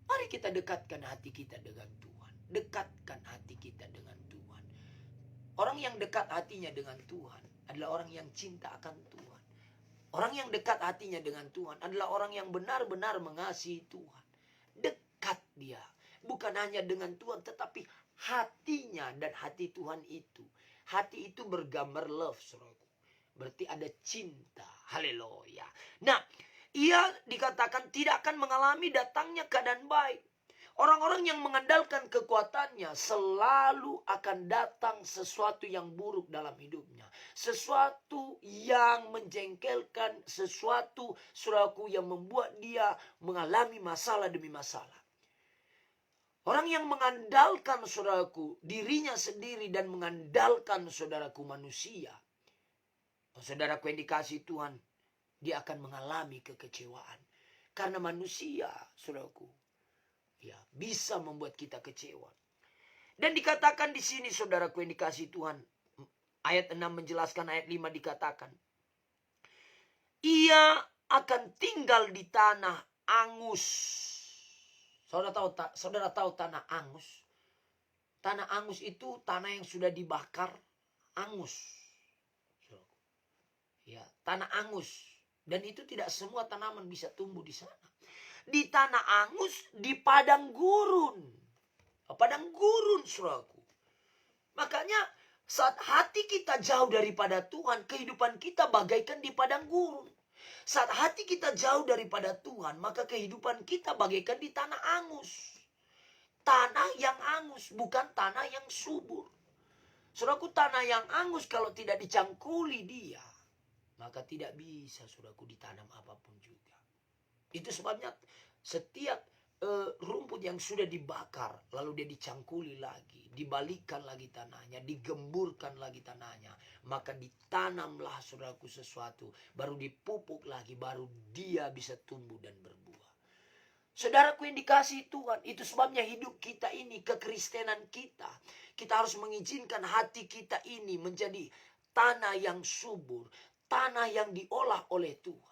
Mari kita dekatkan hati kita dengan Tuhan. Dekatkan hati kita dengan Tuhan. Orang yang dekat hatinya dengan Tuhan adalah orang yang cinta akan Tuhan. Orang yang dekat hatinya dengan Tuhan adalah orang yang benar-benar mengasihi Tuhan. Dekat dia. Bukan hanya dengan Tuhan, tetapi hatinya dan hati Tuhan itu. Hati itu bergambar love, saudaraku. Berarti ada cinta. Haleluya. Nah, ia dikatakan tidak akan mengalami datangnya keadaan baik. Orang-orang yang mengandalkan kekuatannya selalu akan datang sesuatu yang buruk dalam hidupnya. Sesuatu yang menjengkelkan, sesuatu, saudaraku, yang membuat dia mengalami masalah demi masalah. Orang yang mengandalkan, saudaraku, dirinya sendiri dan mengandalkan, saudaraku, manusia. Saudaraku yang dikasihi Tuhan, dia akan mengalami kekecewaan. Karena manusia, saudaraku, ya, bisa membuat kita kecewa. Dan dikatakan di sini, saudaraku yang dikasihi Tuhan, ayat 6 menjelaskan, ayat 5 dikatakan, ia akan tinggal di tanah angus. Saudara tahu tanah angus? Tanah angus itu tanah yang sudah dibakar angus. Ya, tanah angus. Dan itu tidak semua tanaman bisa tumbuh di sana. Di tanah angus, di padang gurun. Padang gurun, saudaraku. Makanya saat hati kita jauh daripada Tuhan, kehidupan kita bagaikan di padang gurun. Saat hati kita jauh daripada Tuhan, maka kehidupan kita bagaikan di tanah angus. Tanah yang angus, bukan tanah yang subur. Saudaraku, tanah yang angus kalau tidak dicangkuli dia, maka tidak bisa, saudaraku, ditanam apapun juga. Itu sebabnya setiap rumput yang sudah dibakar, lalu dia dicangkuli lagi, dibalikkan lagi tanahnya, digemburkan lagi tanahnya, maka ditanamlah, saudaraku, sesuatu, baru dipupuk lagi, baru dia bisa tumbuh dan berbuah. Saudaraku yang dikasihi Tuhan, itu sebabnya hidup kita ini, kekristenan kita, kita harus mengizinkan hati kita ini menjadi tanah yang subur, tanah yang diolah oleh Tuhan.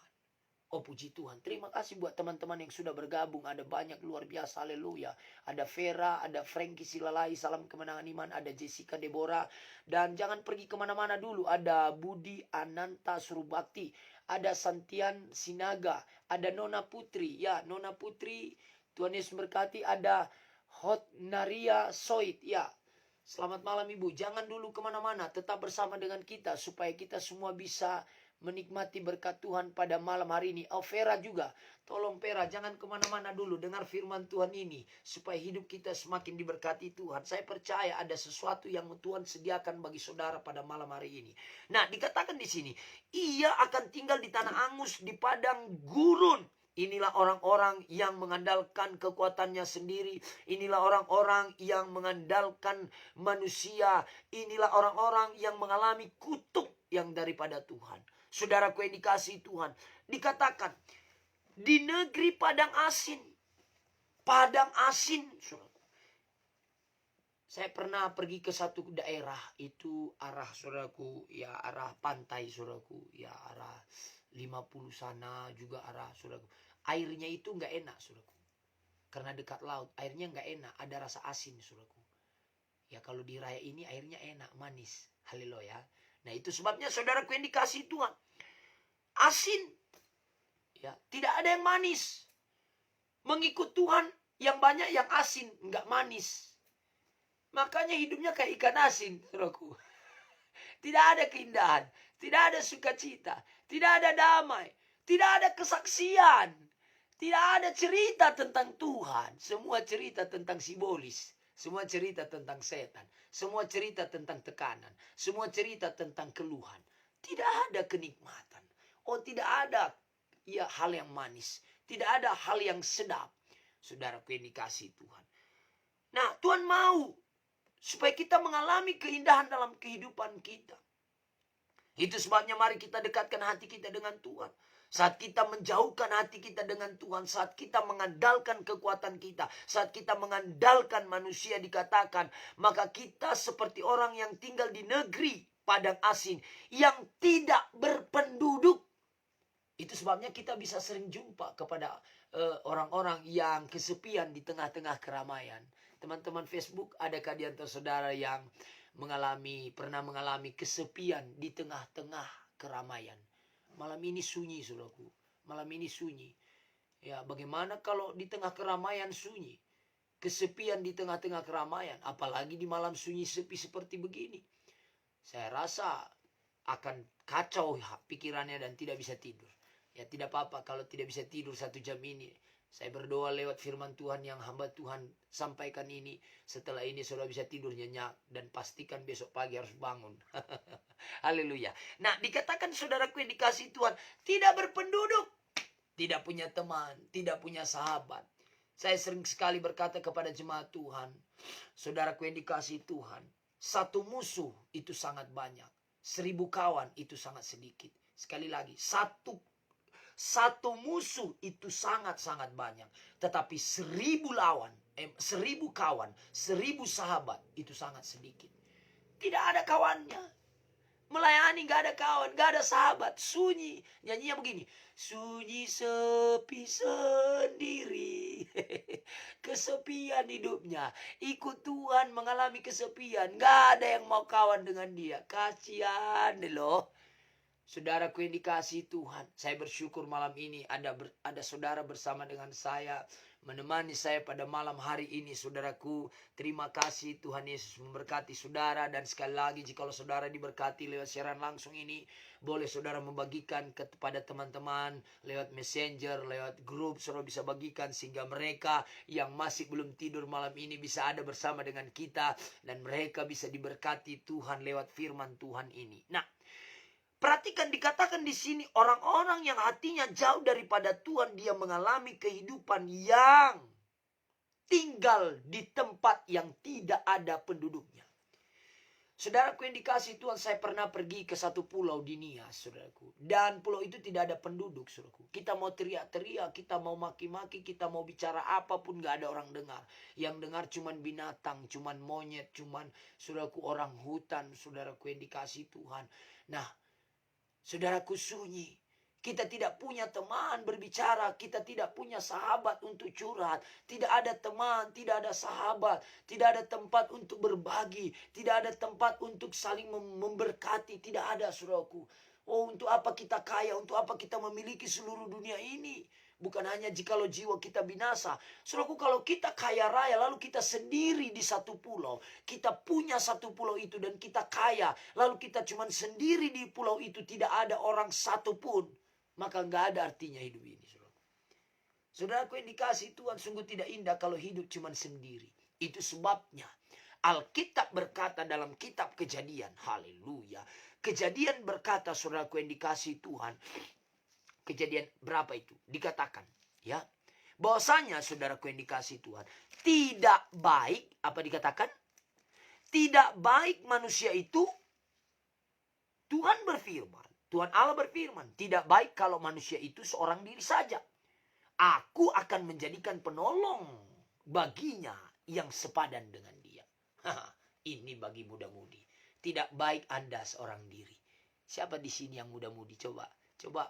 Oh, puji Tuhan. Terima kasih buat teman-teman yang sudah bergabung. Ada banyak, luar biasa. Haleluya. Ada Vera, ada Frankie Silalai, salam kemenangan iman. Ada Jessica Deborah. Dan jangan pergi kemana-mana dulu. Ada Budi Ananta Surubakti. Ada Santian Sinaga. Ada Nona Putri. Ya, Nona Putri, Tuhan Yesus berkati. Ada Hotnaria Soit. Ya, selamat malam Ibu. Jangan dulu kemana-mana, tetap bersama dengan kita supaya kita semua bisa menikmati berkat Tuhan pada malam hari ini. Oh, Vera juga. Tolong Vera, jangan kemana-mana dulu. Dengar firman Tuhan ini supaya hidup kita semakin diberkati Tuhan. Saya percaya ada sesuatu yang Tuhan sediakan bagi saudara pada malam hari ini. Nah, dikatakan di sini, ia akan tinggal di tanah angus, di padang gurun. Inilah orang-orang yang mengandalkan kekuatannya sendiri. Inilah orang-orang yang mengandalkan manusia. Inilah orang-orang yang mengalami kutuk yang daripada Tuhan. Saudaraku yang dikasihi Tuhan, dikatakan di negeri padang asin. Padang asin. Saya pernah pergi ke satu daerah, itu arah saudaraku, ya arah pantai saudaraku, ya arah 50 sana juga arah saudaraku. Airnya itu nggak enak saudaraku. Karena dekat laut, airnya nggak enak, ada rasa asin saudaraku. Ya kalau di raya ini airnya enak, manis. Haleluya. Nah itu sebabnya saudaraku yang dikasihi Tuhan. Asin. Ya, tidak ada yang manis. Mengikut Tuhan yang banyak yang asin, nggak manis. Makanya hidupnya kayak ikan asin, saudaraku. Tidak ada keindahan, tidak ada sukacita, tidak ada damai, tidak ada kesaksian, tidak ada cerita tentang Tuhan. Semua cerita tentang simbolis. Semua cerita tentang setan. Semua cerita tentang tekanan. Semua cerita tentang keluhan. Tidak ada kenikmatan. Oh, tidak ada ya hal yang manis. Tidak ada hal yang sedap. Saudaraku yang dikasihi Tuhan. Nah, Tuhan mau supaya kita mengalami keindahan dalam kehidupan kita. Itu sebabnya mari kita dekatkan hati kita dengan Tuhan. Saat kita menjauhkan hati kita dengan Tuhan, saat kita mengandalkan kekuatan kita, saat kita mengandalkan manusia dikatakan, maka kita seperti orang yang tinggal di negeri padang asin yang tidak berpenduduk. Itu sebabnya kita bisa sering jumpa kepada orang-orang yang kesepian di tengah-tengah keramaian. Teman-teman Facebook, adakah di antara saudara yang pernah mengalami kesepian di tengah-tengah keramaian? Malam ini sunyi, saudaraku. Malam ini sunyi. Ya, bagaimana kalau di tengah keramaian sunyi? Kesepian di tengah-tengah keramaian. Apalagi di malam sunyi sepi seperti begini. Saya rasa akan kacau pikirannya dan tidak bisa tidur. Ya, tidak apa-apa kalau tidak bisa tidur 1 jam ini. Saya berdoa lewat firman Tuhan yang hamba Tuhan sampaikan ini. Setelah ini saudara bisa tidur nyenyak. Dan pastikan besok pagi harus bangun. Haleluya. Nah, dikatakan saudaraku yang dikasihi Tuhan, tidak berpenduduk. Tidak punya teman, tidak punya sahabat. Saya sering sekali berkata kepada jemaat Tuhan, saudaraku yang dikasihi Tuhan, satu musuh itu sangat banyak. 1000 kawan itu sangat sedikit. Sekali lagi, satu musuh itu sangat-sangat banyak. Tetapi 1000 kawan, 1000 sahabat itu sangat sedikit. Tidak ada kawannya. Melayani gak ada kawan, gak ada sahabat. Sunyi. Nyanyinya begini. Sunyi sepi sendiri. Kesepian hidupnya. Ikut Tuhan mengalami kesepian. Gak ada yang mau kawan dengan dia. Kasihan deh loh. Saudaraku yang dikasihi Tuhan, saya bersyukur malam ini ada saudara bersama dengan saya, menemani saya pada malam hari ini. Saudaraku, terima kasih Tuhan Yesus memberkati saudara. Dan sekali lagi, jika saudara diberkati lewat siaran langsung ini, boleh saudara membagikan kepada teman-teman lewat messenger, lewat grup. Saudara bisa bagikan sehingga mereka yang masih belum tidur malam ini bisa ada bersama dengan kita, dan mereka bisa diberkati Tuhan lewat firman Tuhan ini. Nah, perhatikan dikatakan di sini, orang-orang yang hatinya jauh daripada Tuhan, dia mengalami kehidupan yang tinggal di tempat yang tidak ada penduduknya. Saudaraku yang dikasihi Tuhan, saya pernah pergi ke satu pulau di Nias, saudaraku. Dan pulau itu tidak ada penduduk, saudaraku. Kita mau teriak-teriak, kita mau maki-maki, kita mau bicara apapun, gak ada orang dengar. Yang dengar cuman binatang, cuman monyet, cuman saudaraku orang hutan, saudaraku yang dikasihi Tuhan. Nah, saudaraku, sunyi. Kita tidak punya teman berbicara. Kita tidak punya sahabat untuk curhat. Tidak ada teman, tidak ada sahabat. Tidak ada tempat untuk berbagi. Tidak ada tempat untuk saling memberkati. Tidak ada, saudaraku. Oh, untuk apa kita kaya? Untuk apa kita memiliki seluruh dunia ini? Bukan hanya jikalau jiwa kita binasa. Saudaraku, kalau kita kaya raya lalu kita sendiri di satu pulau. Kita punya satu pulau itu dan kita kaya. Lalu kita cuma sendiri di pulau itu. Tidak ada orang satu pun. Maka nggak ada artinya hidup ini. Saudaraku, yang dikasih Tuhan sungguh tidak indah kalau hidup cuma sendiri. Itu sebabnya Alkitab berkata dalam kitab Kejadian. Haleluya. Kejadian berkata, saudaraku yang dikasih Tuhan. Kejadian berapa itu? Dikatakan, ya, bahwasanya saudaraku yang dikasih Tuhan, tidak baik, apa dikatakan? Tidak baik manusia itu, Tuhan berfirman, Tuhan Allah berfirman, tidak baik kalau manusia itu seorang diri saja. Aku akan menjadikan penolong baginya yang sepadan dengan dia. Ini bagi muda-mudi. Tidak baik Anda seorang diri. Siapa di sini yang muda-mudi? Coba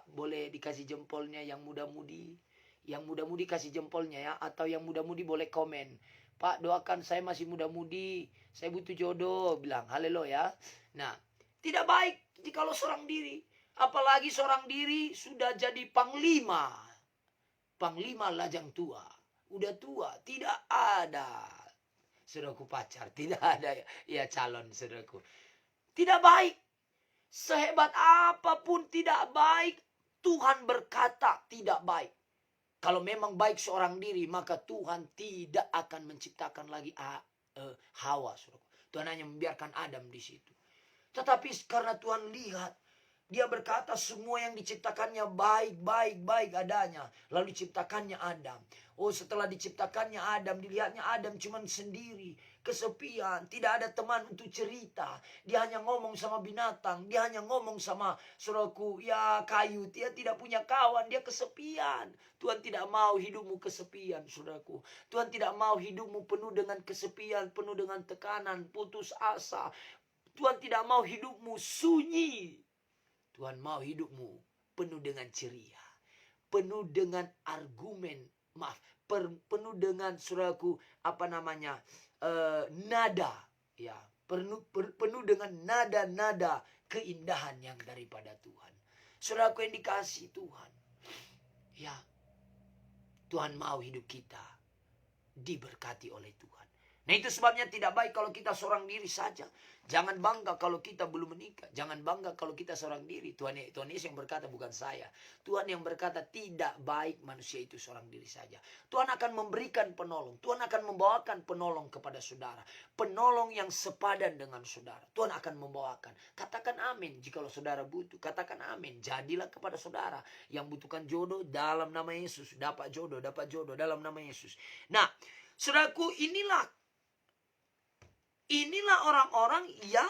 boleh dikasih jempolnya yang muda-mudi. Yang muda-mudi kasih jempolnya ya. Atau yang muda-mudi boleh komen. Pak, doakan saya masih muda-mudi. Saya butuh jodoh. Bilang haleluya. Nah, tidak baik jikalau seorang diri. Apalagi seorang diri sudah jadi panglima. Panglima lajang tua. Udah tua. Tidak ada. Saudaraku pacar. Tidak ada ya calon saudaraku. Tidak baik. Sehebat apapun tidak baik, Tuhan berkata tidak baik. Kalau memang baik seorang diri, maka Tuhan tidak akan menciptakan lagi Hawa. Tuhan hanya membiarkan Adam di situ. Tetapi karena Tuhan lihat, dia berkata semua yang diciptakannya baik adanya. Lalu diciptakannya Adam. Oh, setelah diciptakannya Adam, dilihatnya Adam cuma sendiri. Kesepian, tidak ada teman untuk cerita. Dia hanya ngomong sama binatang. Dia hanya ngomong sama saudaraku, ya kayu. Dia tidak punya kawan, dia kesepian. Tuhan tidak mau hidupmu kesepian, saudaraku. Tuhan tidak mau hidupmu penuh dengan kesepian, penuh dengan tekanan, putus asa. Tuhan tidak mau hidupmu sunyi. Tuhan mau hidupmu penuh dengan ceria. Penuh dengan argumen. Penuh dengan saudaraku, nada. Ya, penuh dengan nada-nada keindahan yang daripada Tuhan. Saudaraku yang dikasih Tuhan. Ya, Tuhan mau hidup kita diberkati oleh Tuhan. Nah, itu sebabnya tidak baik kalau kita seorang diri saja. Jangan bangga kalau kita belum menikah. Jangan bangga kalau kita seorang diri. Tuhan Yesus yang berkata, bukan saya. Tuhan yang berkata tidak baik manusia itu seorang diri saja. Tuhan akan memberikan penolong. Tuhan akan membawakan penolong kepada saudara. Penolong yang sepadan dengan saudara. Tuhan akan membawakan. Katakan amin jikalau saudara butuh. Katakan amin. Jadilah kepada saudara yang butuhkan jodoh dalam nama Yesus. Dapat jodoh dalam nama Yesus. Nah, saudaraku, inilah orang-orang yang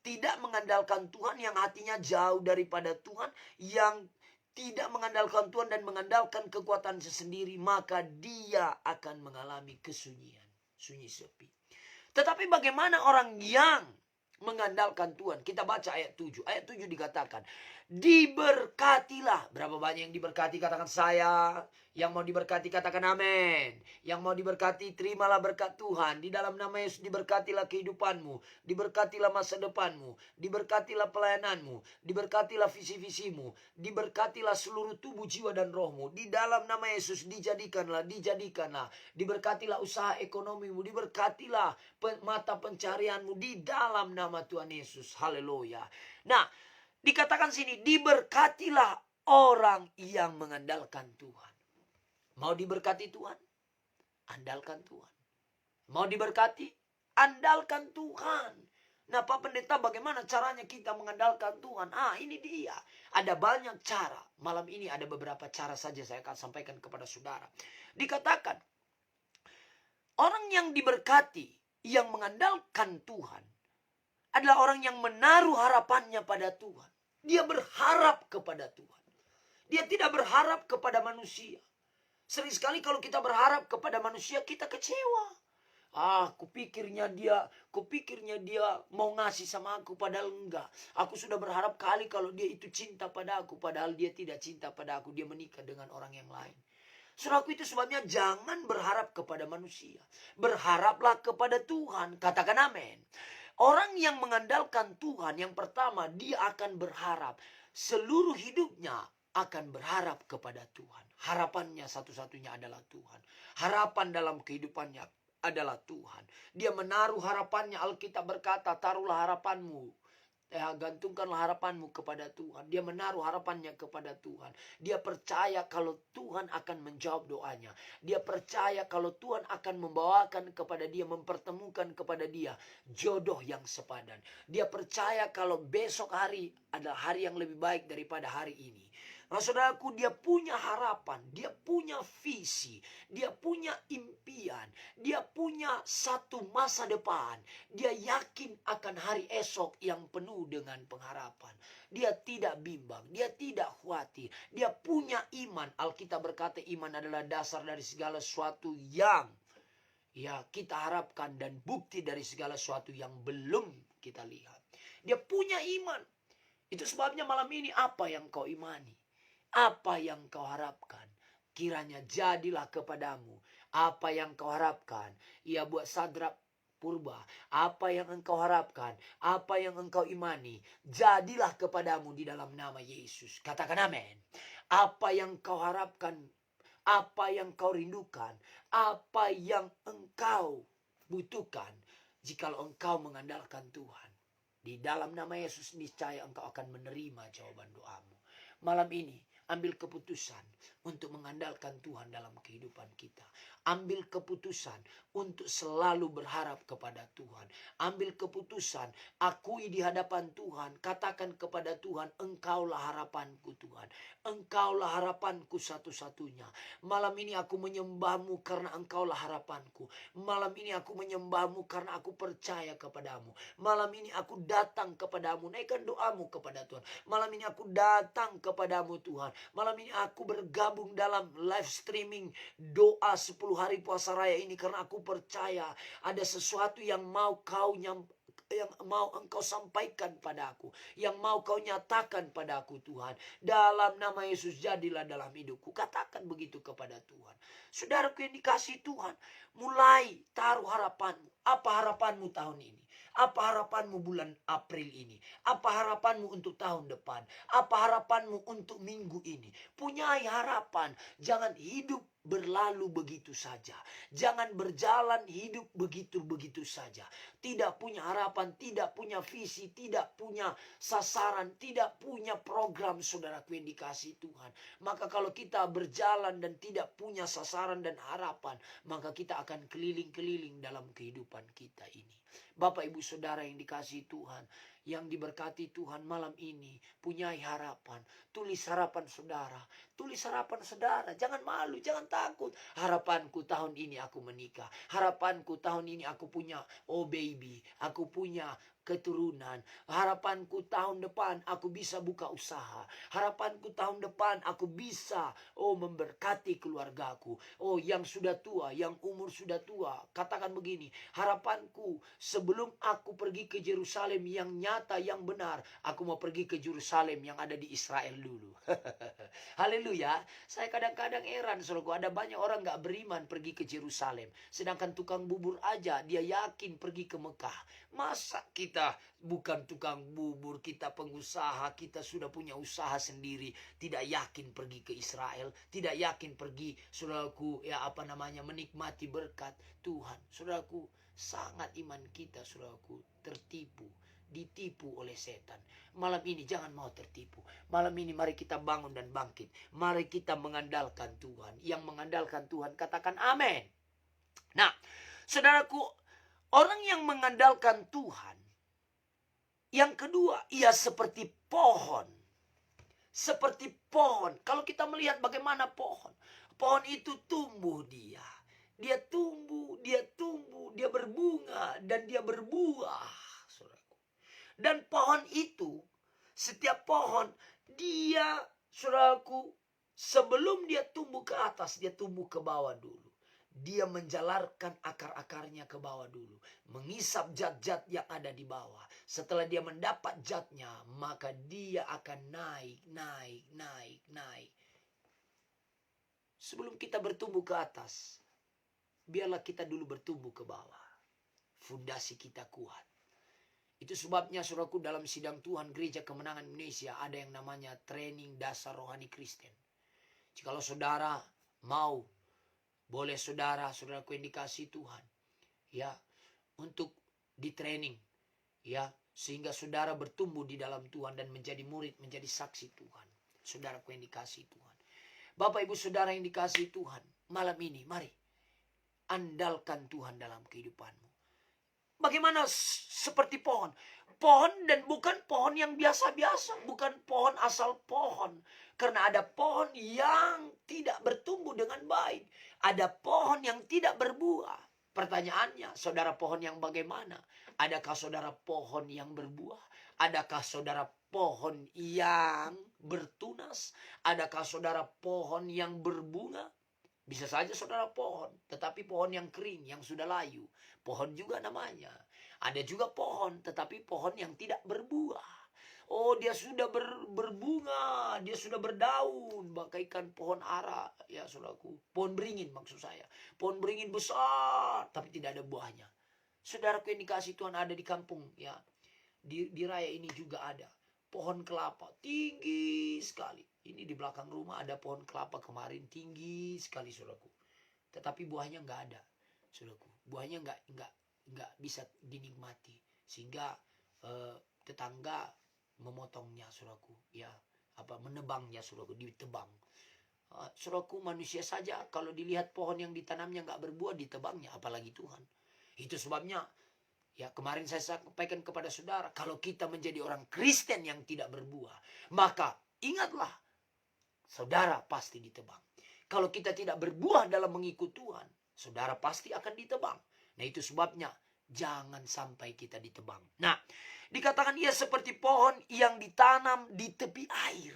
tidak mengandalkan Tuhan, yang hatinya jauh daripada Tuhan, yang tidak mengandalkan Tuhan dan mengandalkan kekuatan sendiri, maka dia akan mengalami kesunyian, sunyi sepi. Tetapi bagaimana orang yang mengandalkan Tuhan? Kita baca ayat 7. Ayat 7 dikatakan, diberkatilah. Berapa banyak yang diberkati? Katakan saya. Yang mau diberkati katakan amin. Yang mau diberkati terimalah berkat Tuhan. Di dalam nama Yesus diberkatilah kehidupanmu. Diberkatilah masa depanmu. Diberkatilah pelayananmu. Diberkatilah visi-visimu. Diberkatilah seluruh tubuh, jiwa dan rohmu. Di dalam nama Yesus dijadikanlah. Diberkatilah usaha ekonomimu. Diberkatilah mata pencarianmu. Di dalam nama Tuhan Yesus. Haleluya. Nah, dikatakan sini, diberkatilah orang yang mengandalkan Tuhan. Mau diberkati Tuhan? Andalkan Tuhan. Mau diberkati? Andalkan Tuhan. Nah, Pak Pendeta, bagaimana caranya kita mengandalkan Tuhan? Ini dia. Ada banyak cara. Malam ini ada beberapa cara saja saya akan sampaikan kepada saudara. Dikatakan, orang yang diberkati, yang mengandalkan Tuhan, adalah orang yang menaruh harapannya pada Tuhan. Dia berharap kepada Tuhan. Dia tidak berharap kepada manusia. Sering sekali kalau kita berharap kepada manusia, kita kecewa. Kupikirnya dia mau ngasih sama aku, padahal enggak. Aku sudah berharap kali kalau dia itu cinta pada aku, padahal dia tidak cinta pada aku. Dia menikah dengan orang yang lain. Saudaraku, itu sebabnya jangan berharap kepada manusia. Berharaplah kepada Tuhan. Katakan amin. Orang yang mengandalkan Tuhan, yang pertama dia akan berharap seluruh hidupnya akan berharap kepada Tuhan. Harapannya satu-satunya adalah Tuhan. Harapan dalam kehidupannya adalah Tuhan. Dia menaruh harapannya. Alkitab berkata, taruhlah harapanmu. Gantungkanlah harapanmu kepada Tuhan. Dia menaruh harapannya kepada Tuhan. Dia percaya kalau Tuhan akan menjawab doanya. Dia percaya kalau Tuhan akan membawakan kepada dia, mempertemukan kepada dia jodoh yang sepadan. Dia percaya kalau besok hari adalah hari yang lebih baik daripada hari ini. Nah, saudaraku, dia punya harapan, dia punya visi, dia punya impian, dia punya satu masa depan. Dia yakin akan hari esok yang penuh dengan pengharapan. Dia tidak bimbang, dia tidak khawatir. Dia punya iman. Alkitab berkata iman adalah dasar dari segala sesuatu yang kita harapkan dan bukti dari segala sesuatu yang belum kita lihat. Dia punya iman. Itu sebabnya malam ini apa yang kau imani? Apa yang kau harapkan? Kiranya jadilah kepadamu apa yang kau harapkan. Ia buat Sadrak, Purba. Apa yang engkau harapkan, apa yang engkau imani, jadilah kepadamu di dalam nama Yesus. Katakan amin. Apa yang kau harapkan, apa yang kau rindukan, apa yang engkau butuhkan, jikalau engkau mengandalkan Tuhan, di dalam nama Yesus niscaya engkau akan menerima jawaban doamu. Malam ini ambil keputusan untuk mengandalkan Tuhan dalam kehidupan kita. Ambil keputusan untuk selalu berharap kepada Tuhan. Ambil keputusan, akui di hadapan Tuhan. Katakan kepada Tuhan, engkaulah harapanku Tuhan. Engkaulah harapanku satu-satunya. Malam ini aku menyembahmu karena engkaulah harapanku. Malam ini aku menyembahmu karena aku percaya kepadamu. Malam ini aku datang kepadamu. Naikkan doamu kepada Tuhan. Malam ini aku datang kepadamu Tuhan. Malam ini aku bergabung dalam live streaming doa 10 hari puasa raya ini karena aku percaya ada sesuatu yang mau engkau sampaikan padaku, yang mau kau nyatakan padaku Tuhan. Dalam nama Yesus jadilah dalam hidupku. Katakan begitu kepada Tuhan. Saudaraku yang dikasihi Tuhan, mulai taruh harapanmu. Apa harapanmu tahun ini? Apa harapanmu bulan April ini? Apa harapanmu untuk tahun depan? Apa harapanmu untuk minggu ini? Punyai harapan. Jangan hidup berlalu begitu saja. Jangan berjalan hidup begitu-begitu saja. Tidak punya harapan, tidak punya visi, tidak punya sasaran, tidak punya program, saudaraku yang dikasihi Tuhan. Maka kalau kita berjalan dan tidak punya sasaran dan harapan, maka kita akan keliling-keliling dalam kehidupan kita ini. Bapak ibu saudara yang dikasihi Tuhan, yang diberkati Tuhan malam ini, punyai harapan. Tulis harapan saudara. Tulis harapan saudara. Jangan malu, jangan takut. Harapanku tahun ini aku menikah. Harapanku tahun ini aku punya baby. Aku punya keturunan. Harapanku tahun depan aku bisa buka usaha. Harapanku tahun depan aku bisa memberkati keluargaku. Yang sudah tua, yang umur sudah tua, katakan begini, harapanku sebelum aku pergi ke Yerusalem yang nyata, yang benar, aku mau pergi ke Yerusalem yang ada di Israel dulu. Haleluya. Saya kadang-kadang heran, saudaraku, ada banyak orang gak beriman pergi ke Yerusalem, sedangkan tukang bubur aja dia yakin pergi ke Mekah. Masa kita bukan tukang bubur, kita pengusaha, kita sudah punya usaha sendiri, tidak yakin pergi ke Israel, tidak yakin pergi, saudaraku, menikmati berkat Tuhan. Saudaraku, sangat iman kita, saudaraku, ditipu oleh setan. Malam ini jangan mau tertipu. Malam ini mari kita bangun dan bangkit. Mari kita mengandalkan Tuhan. Yang mengandalkan Tuhan katakan amin. Nah, saudaraku, orang yang mengandalkan Tuhan, yang kedua, ia seperti pohon. Seperti pohon. Kalau kita melihat bagaimana pohon itu tumbuh dia. Dia tumbuh, dia berbunga, dan dia berbuah. Saudaraku. Dan pohon itu, setiap pohon, dia, saudaraku, sebelum dia tumbuh ke atas, dia tumbuh ke bawah dulu. Dia menjalarkan akar-akarnya ke bawah dulu. Mengisap zat-zat yang ada di bawah. Setelah dia mendapat zatnya, maka dia akan naik. Sebelum kita bertumbuh ke atas, biarlah kita dulu bertumbuh ke bawah. Fondasi kita kuat. Itu sebabnya saudaraku, dalam sidang Tuhan Gereja Kemenangan Indonesia ada yang namanya training dasar rohani Kristen. Jikalau saudara mau, boleh saudaraku yang dikasihi Tuhan, ya, untuk di training, ya, sehingga saudara bertumbuh di dalam Tuhan dan menjadi murid, menjadi saksi Tuhan. Saudaraku yang dikasihi Tuhan. Bapak ibu saudara yang dikasihi Tuhan, malam ini mari andalkan Tuhan dalam kehidupanmu. Bagaimana seperti pohon? Pohon dan bukan pohon yang biasa-biasa. Bukan pohon asal pohon. Karena ada pohon yang tidak bertumbuh dengan baik. Ada pohon yang tidak berbuah. Pertanyaannya, saudara pohon yang bagaimana? Adakah saudara pohon yang berbuah? Adakah saudara pohon yang bertunas? Adakah saudara pohon yang berbunga? Bisa saja saudara pohon, tetapi pohon yang kering, yang sudah layu. Pohon juga namanya. Ada juga pohon, tetapi pohon yang tidak berbuah. Oh, dia sudah berbunga, dia sudah berdaun, bagaikan pohon ara, ya saudaraku. Pohon beringin maksud saya. Pohon beringin besar, tapi tidak ada buahnya. Saudaraku yang dikasih Tuhan, ada di kampung, ya. Di raya ini juga ada. Pohon kelapa, tinggi sekali. Ini di belakang rumah ada pohon kelapa kemarin, tinggi sekali saudaraku. Tetapi buahnya nggak ada, saudaraku. Buahnya nggak bisa dinikmati, sehingga tetangga memotongnya, saudaraku. Ya, menebangnya, saudaraku, ditebang. Saudaraku, manusia saja kalau dilihat pohon yang ditanamnya nggak berbuah, ditebangnya, apalagi Tuhan. Itu sebabnya, ya, kemarin saya sampaikan kepada saudara, kalau kita menjadi orang Kristen yang tidak berbuah, maka ingatlah, saudara pasti ditebang. Kalau kita tidak berbuah dalam mengikut Tuhan, saudara pasti akan ditebang. Nah, itu sebabnya jangan sampai kita ditebang. Nah, dikatakan ia seperti pohon yang ditanam di tepi air.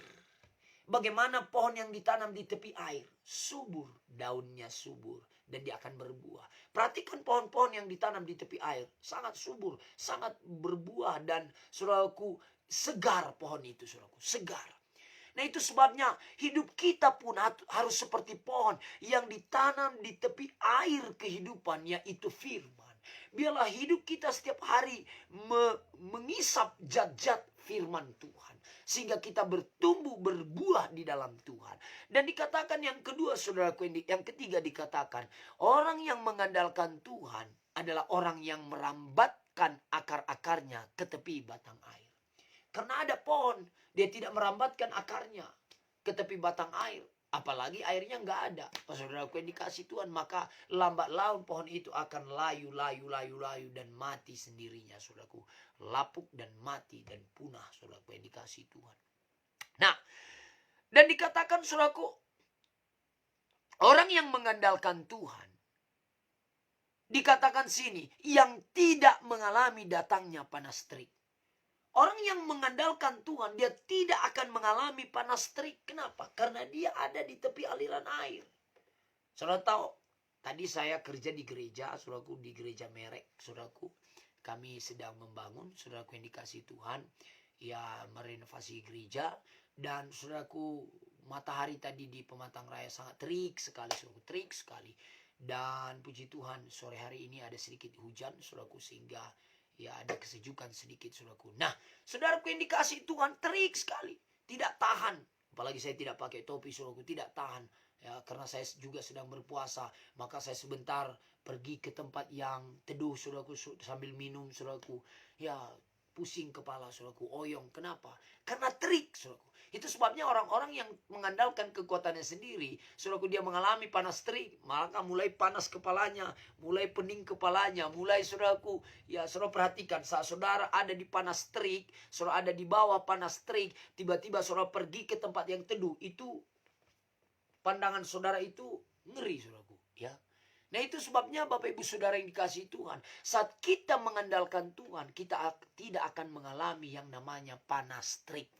Bagaimana pohon yang ditanam di tepi air? Subur, daunnya subur, dan dia akan berbuah. Perhatikan pohon-pohon yang ditanam di tepi air. Sangat subur, sangat berbuah, dan saudaraku, segar pohon itu, saudaraku, segar. Nah, itu sebabnya hidup kita pun harus seperti pohon yang ditanam di tepi air kehidupan, yaitu firman. Biarlah hidup kita setiap hari mengisap zat-zat firman Tuhan, sehingga kita bertumbuh berbuah di dalam Tuhan. Dan dikatakan yang kedua, saudaraku, yang ketiga dikatakan, orang yang mengandalkan Tuhan adalah orang yang merambatkan akar-akarnya ke tepi batang air. Karena ada pohon, dia tidak merambatkan akarnya ke tepi batang air. Apalagi airnya nggak ada. Saudaraku yang dikasih Tuhan, maka lambat laun pohon itu akan layu dan mati sendirinya, saudaraku. Lapuk dan mati dan punah, saudaraku yang dikasih Tuhan. Nah, dan dikatakan, saudaraku, orang yang mengandalkan Tuhan, dikatakan sini, yang tidak mengalami datangnya panas terik. Orang yang mengandalkan Tuhan, dia tidak akan mengalami panas terik. Kenapa? Karena dia ada di tepi aliran air. Saudara tahu, tadi saya kerja di gereja, saudaraku, di gereja Merek, saudaraku. Kami sedang membangun, saudaraku yang dikasih Tuhan, ya, merenovasi gereja. Dan saudaraku, matahari tadi di Pematang Raya sangat terik sekali, saudaraku, terik sekali. Dan puji Tuhan, sore hari ini ada sedikit hujan, saudaraku, sehingga ya ada kesejukan sedikit, saudaraku. Nah, saudaraku yang dikasih Tuhan, terik sekali, tidak tahan. Apalagi saya tidak pakai topi, saudaraku, tidak tahan. Ya, karena saya juga sedang berpuasa, maka saya sebentar pergi ke tempat yang teduh, saudaraku, sambil minum, saudaraku. Ya, pusing kepala, saudaraku, oyong. Kenapa? Karena terik, saudaraku. Itu sebabnya orang-orang yang mengandalkan kekuatannya sendiri, saudaraku, dia mengalami panas terik, maka mulai panas kepalanya, mulai pening kepalanya, mulai, saudaraku, ya, saudara perhatikan, saat saudara ada di panas terik, saudara ada di bawah panas terik, tiba-tiba saudara pergi ke tempat yang teduh, itu pandangan saudara itu ngeri, saudaraku, ya. Nah, itu sebabnya Bapak Ibu Saudara yang dikasihi Tuhan, saat kita mengandalkan Tuhan, kita tidak akan mengalami yang namanya panas terik.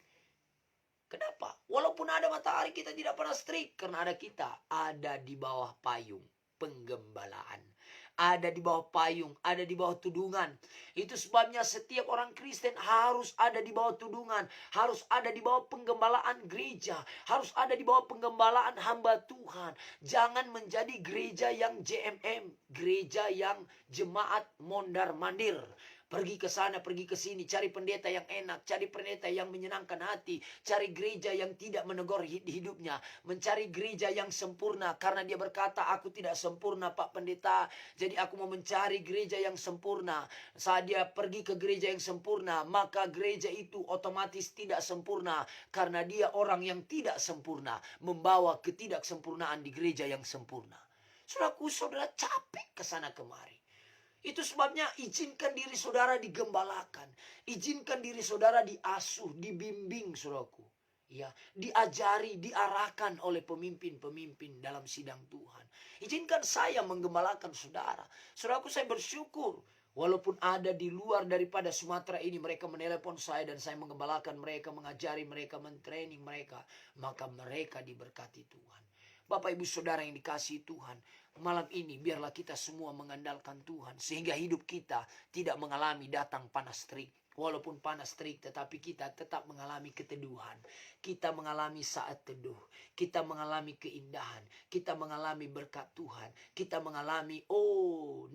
Kenapa? Walaupun ada matahari, kita tidak panas terik. Karena ada di bawah payung penggembalaan. Ada di bawah payung, ada di bawah tudungan. Itu sebabnya setiap orang Kristen harus ada di bawah tudungan. Harus ada di bawah penggembalaan gereja. Harus ada di bawah penggembalaan hamba Tuhan. Jangan menjadi gereja yang JMM. Gereja yang jemaat mondar mandir. Pergi ke sana, pergi ke sini, cari pendeta yang enak, cari pendeta yang menyenangkan hati, cari gereja yang tidak menegur hidupnya, mencari gereja yang sempurna karena dia berkata, aku tidak sempurna Pak Pendeta, jadi aku mau mencari gereja yang sempurna. Saat dia pergi ke gereja yang sempurna, maka gereja itu otomatis tidak sempurna karena dia orang yang tidak sempurna, membawa ketidaksempurnaan di gereja yang sempurna. Saudaraku, saudara capek ke sana kemari. Itu sebabnya izinkan diri saudara digembalakan. Izinkan diri saudara diasuh, dibimbing saudaraku. Ya, diajari, diarahkan oleh pemimpin-pemimpin dalam sidang Tuhan. Izinkan saya menggembalakan saudara. Saudaraku, saya bersyukur. Walaupun ada di luar daripada Sumatera ini, mereka menelepon saya dan saya menggembalakan mereka, mengajari mereka, mentraining mereka. Maka mereka diberkati Tuhan. Bapak Ibu Saudara yang dikasihi Tuhan, malam ini biarlah kita semua mengandalkan Tuhan sehingga hidup kita tidak mengalami datang panas terik. Walaupun panas terik tetapi kita tetap mengalami keteduhan. Kita mengalami saat teduh. Kita mengalami keindahan. Kita mengalami berkat Tuhan. Kita mengalami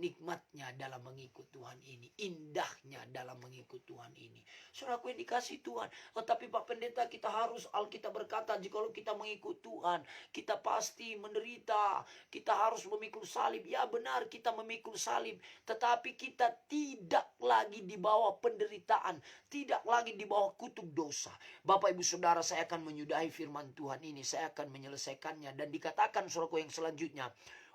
nikmatnya dalam mengikut Tuhan ini. Indahnya dalam mengikut Tuhan ini. Saudaraku yang dikasihi Tuhan. Tetapi Pak Pendeta, kita harus, Alkitab berkata, jikalau kita mengikut Tuhan, kita pasti menderita. Kita harus memikul salib. Ya benar, kita memikul salib. Tetapi kita tidak lagi di bawah penderitaan. Tidak lagi di bawah kutuk dosa. Bapak Ibu Saudara, saya akan menyudahi firman Tuhan ini. Saya akan menyelesaikannya. Dan dikatakan saudaraku yang selanjutnya,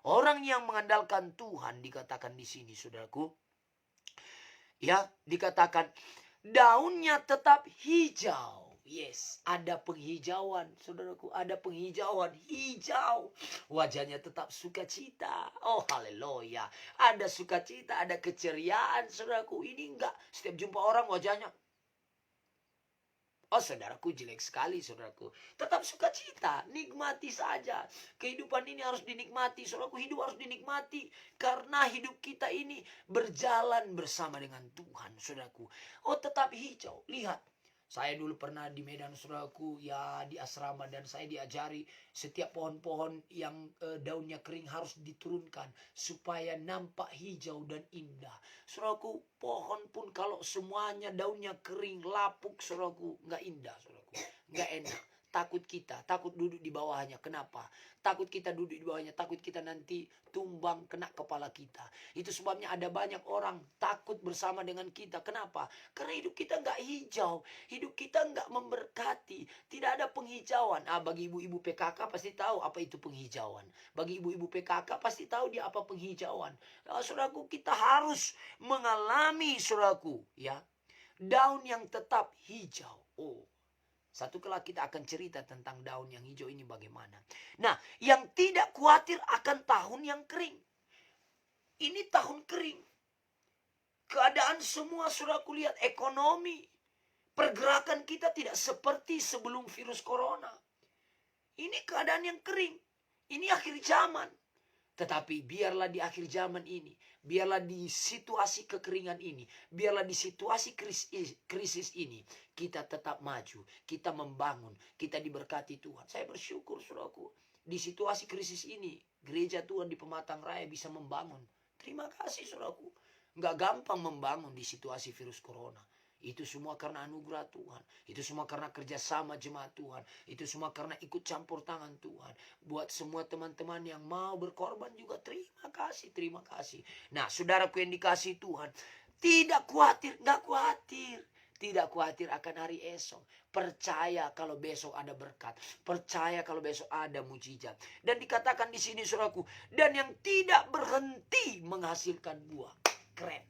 orang yang mengandalkan Tuhan, dikatakan di sini saudaraku. Ya, dikatakan daunnya tetap hijau. Yes, ada penghijauan, saudaraku, ada penghijauan, hijau. Wajahnya tetap sukacita. Oh, haleluya. Ada sukacita, ada keceriaan, saudaraku. Ini enggak, setiap jumpa orang wajahnya, oh saudaraku, jelek sekali saudaraku. Tetap sukacita, nikmati saja. Kehidupan ini harus dinikmati, saudaraku, hidup harus dinikmati. Karena hidup kita ini berjalan bersama dengan Tuhan, saudaraku. Oh, tetap hijau, lihat. Saya dulu pernah di Medan, saudaraku, ya di asrama, dan saya diajari setiap pohon-pohon yang daunnya kering harus diturunkan supaya nampak hijau dan indah. Saudaraku, pohon pun kalau semuanya daunnya kering, lapuk, saudaraku, nggak indah, saudaraku, nggak enak. Takut kita, takut duduk di bawahnya. Kenapa? Takut kita duduk di bawahnya, takut kita nanti tumbang kena kepala kita. Itu sebabnya ada banyak orang takut bersama dengan kita. Kenapa? Karena hidup kita nggak hijau, hidup kita nggak memberkati, tidak ada penghijauan. Bagi ibu-ibu PKK pasti tahu apa itu penghijauan. Bagi ibu-ibu PKK pasti tahu dia apa penghijauan. Saudaraku, kita harus mengalami, saudaraku, ya, daun yang tetap hijau. Satu kelak kita akan cerita tentang daun yang hijau ini bagaimana. Nah, yang tidak khawatir akan tahun yang kering. Ini tahun kering. Keadaan semua, saudaraku, lihat ekonomi. Pergerakan kita tidak seperti sebelum virus corona. Ini keadaan yang kering. Ini akhir zaman. Tetapi biarlah di akhir zaman ini, biarlah di situasi kekeringan ini, biarlah di situasi krisis ini, kita tetap maju, kita membangun, kita diberkati Tuhan. Saya bersyukur, saudaraku, di situasi krisis ini, gereja Tuhan di Pematang Raya bisa membangun. Terima kasih, saudaraku. Nggak gampang membangun di situasi virus corona. Itu semua karena anugerah Tuhan. Itu semua karena kerjasama jemaat Tuhan. Itu semua karena ikut campur tangan Tuhan. Buat semua teman-teman yang mau berkorban juga, terima kasih, terima kasih. Nah, saudaraku yang dikasihi Tuhan, tidak khawatir, nggak khawatir. Tidak khawatir akan hari esok. Percaya kalau besok ada berkat. Percaya kalau besok ada mujizat. Dan dikatakan di sini, saudaraku, dan yang tidak berhenti menghasilkan buah. Keren.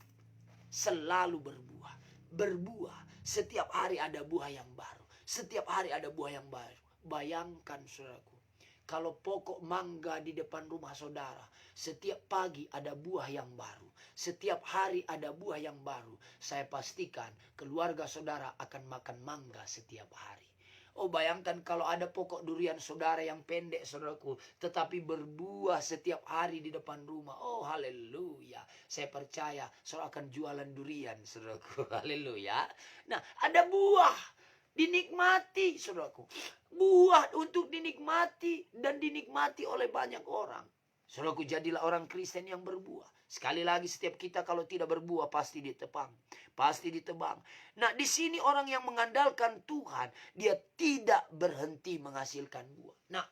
Selalu berbuah. Setiap hari ada buah yang baru. Setiap hari ada buah yang baru. Bayangkan, saudaraku, kalau pokok mangga di depan rumah saudara, setiap pagi ada buah yang baru. Setiap hari ada buah yang baru. Saya pastikan keluarga saudara akan makan mangga setiap hari. Bayangkan kalau ada pokok durian saudara yang pendek, saudaraku, tetapi berbuah setiap hari di depan rumah. Oh, haleluya. Saya percaya saudara akan jualan durian, saudaraku. Haleluya. Nah, ada buah. Dinikmati, saudaraku. Buah untuk dinikmati dan dinikmati oleh banyak orang. Saudaraku, jadilah orang Kristen yang berbuah. Sekali lagi, setiap kita kalau tidak berbuah pasti ditebang. Pasti ditebang. Nah, di sini orang yang mengandalkan Tuhan, dia tidak berhenti menghasilkan buah. Nah,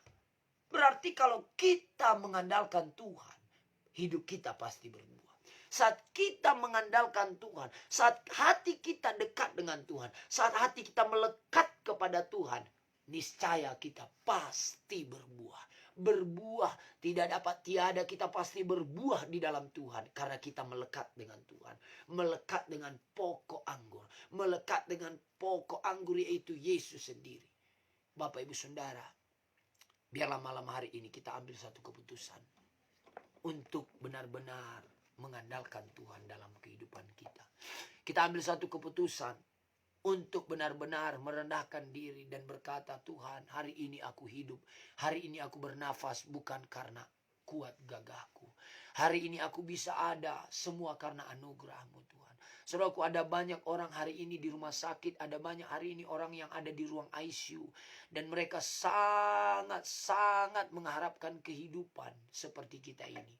berarti kalau kita mengandalkan Tuhan, hidup kita pasti berbuah. Saat kita mengandalkan Tuhan, saat hati kita dekat dengan Tuhan, saat hati kita melekat kepada Tuhan, niscaya kita pasti berbuah. Berbuah, tidak dapat tiada, kita pasti berbuah di dalam Tuhan. Karena kita melekat dengan Tuhan. Melekat dengan pokok anggur. Melekat dengan pokok anggur, yaitu Yesus sendiri. Bapak Ibu Saudara, biarlah malam hari ini kita ambil satu keputusan untuk benar-benar mengandalkan Tuhan dalam kehidupan kita. Kita ambil satu keputusan untuk benar-benar merendahkan diri dan berkata, Tuhan, hari ini aku hidup. Hari ini aku bernafas bukan karena kuat gagahku. Hari ini aku bisa ada semua karena anugerah-Mu, Tuhan. Saudaraku, ada banyak orang hari ini di rumah sakit. Ada banyak hari ini orang yang ada di ruang ICU. Dan mereka sangat-sangat mengharapkan kehidupan seperti kita ini.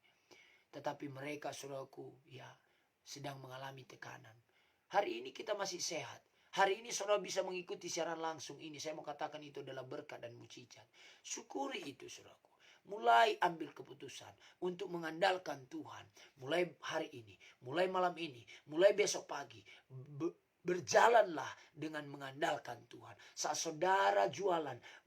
Tetapi mereka, saudaraku, ya sedang mengalami tekanan. Hari ini kita masih sehat. Hari ini saudara bisa mengikuti siaran langsung ini. Saya mau katakan itu adalah berkat dan mukjizat. Syukuri itu, saudaraku. Mulai ambil keputusan untuk mengandalkan Tuhan. Mulai hari ini, mulai malam ini, mulai besok pagi. Berjalanlah dengan mengandalkan Tuhan. Saat saudara jualan,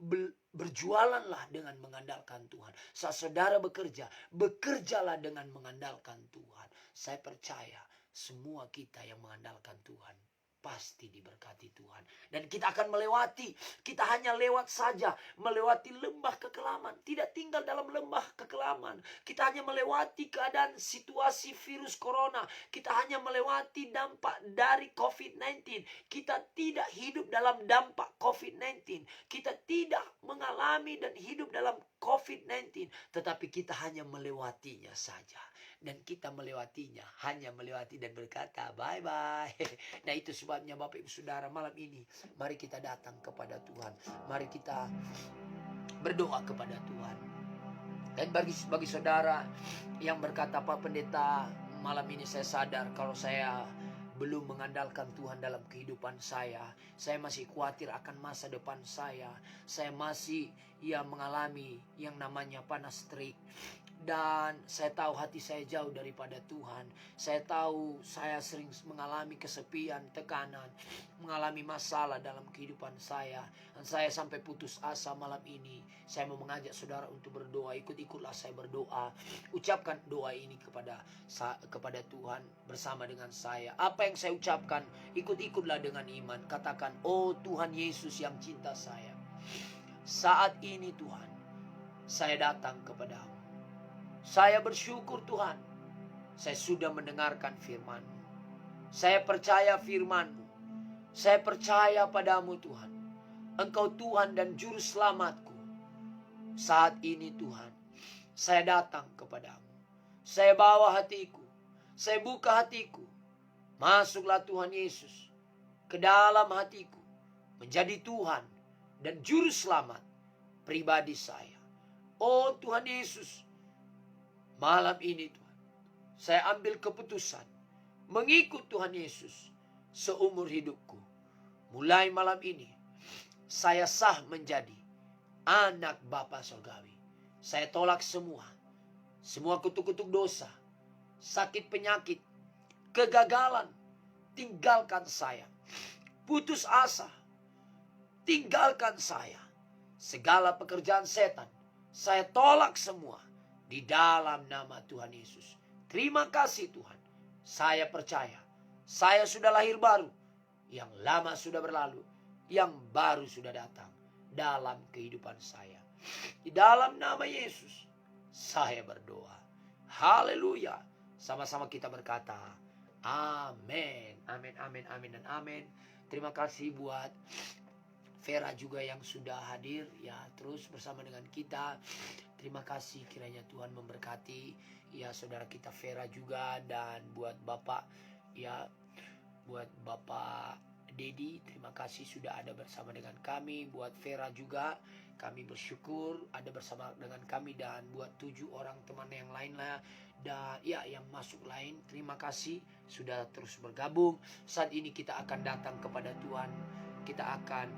berjualanlah dengan mengandalkan Tuhan. Saat saudara bekerja, bekerjalah dengan mengandalkan Tuhan. Saya percaya semua kita yang mengandalkan Tuhan pasti diberkati Tuhan. Dan kita akan melewati. Kita hanya lewat saja. Melewati lembah kekelaman. Tidak tinggal dalam lembah kekelaman. Kita hanya melewati keadaan situasi virus corona. Kita hanya melewati dampak dari COVID-19. Kita tidak hidup dalam dampak COVID-19. Kita tidak mengalami dan hidup dalam COVID-19. Tetapi kita hanya melewatinya saja. Dan kita melewatinya, hanya melewati dan berkata bye-bye. Nah, itu sebabnya Bapak Ibu Saudara, malam ini mari kita datang kepada Tuhan. Mari kita berdoa kepada Tuhan. Dan bagi saudara yang berkata, Pak Pendeta, malam ini saya sadar kalau saya belum mengandalkan Tuhan dalam kehidupan saya masih khawatir akan masa depan saya masih mengalami yang namanya panas terik. Dan saya tahu hati saya jauh daripada Tuhan. Saya tahu saya sering mengalami kesepian, tekanan, mengalami masalah dalam kehidupan saya. Dan saya sampai putus asa malam ini. Saya mau mengajak saudara untuk berdoa. Ikut-ikutlah saya berdoa. Ucapkan doa ini kepada Tuhan bersama dengan saya. Apa yang saya ucapkan, ikut-ikutlah dengan iman. Katakan, oh Tuhan Yesus yang cinta saya. Saat ini Tuhan, saya datang kepadamu. Saya bersyukur Tuhan, saya sudah mendengarkan firman-Mu. Saya percaya firman-Mu. Saya percaya padamu Tuhan. Engkau Tuhan dan Juru Selamatku. Saat ini Tuhan, saya datang kepadamu. Saya bawa hatiku. Saya buka hatiku. Masuklah Tuhan Yesus ke dalam hatiku. Menjadi Tuhan dan Juru Selamat pribadi saya. Oh Tuhan Yesus, malam ini Tuhan, saya ambil keputusan mengikut Tuhan Yesus seumur hidupku. Mulai malam ini, saya sah menjadi anak Bapa Surgawi. Saya tolak semua kutuk-kutuk dosa, sakit penyakit, kegagalan, tinggalkan saya. Putus asa, tinggalkan saya. Segala pekerjaan setan, saya tolak semua. Di dalam nama Tuhan Yesus. Terima kasih Tuhan. Saya percaya. Saya sudah lahir baru. Yang lama sudah berlalu. Yang baru sudah datang. Dalam kehidupan saya. Di dalam nama Yesus. Saya berdoa. Haleluya. Sama-sama kita berkata. Amin. Amin, amin, amin, dan amin. Terima kasih buat Vera juga yang sudah hadir. Ya, terus bersama dengan kita. Terima kasih, kiranya Tuhan memberkati ya saudara kita Vera juga, dan buat Bapak Dedi, terima kasih sudah ada bersama dengan kami. Buat Vera juga, Kami bersyukur ada bersama dengan kami dan buat 7 orang teman yang lainnya dan ya yang masuk lain. Terima kasih sudah terus bergabung. Saat ini kita akan datang kepada Tuhan. Kita akan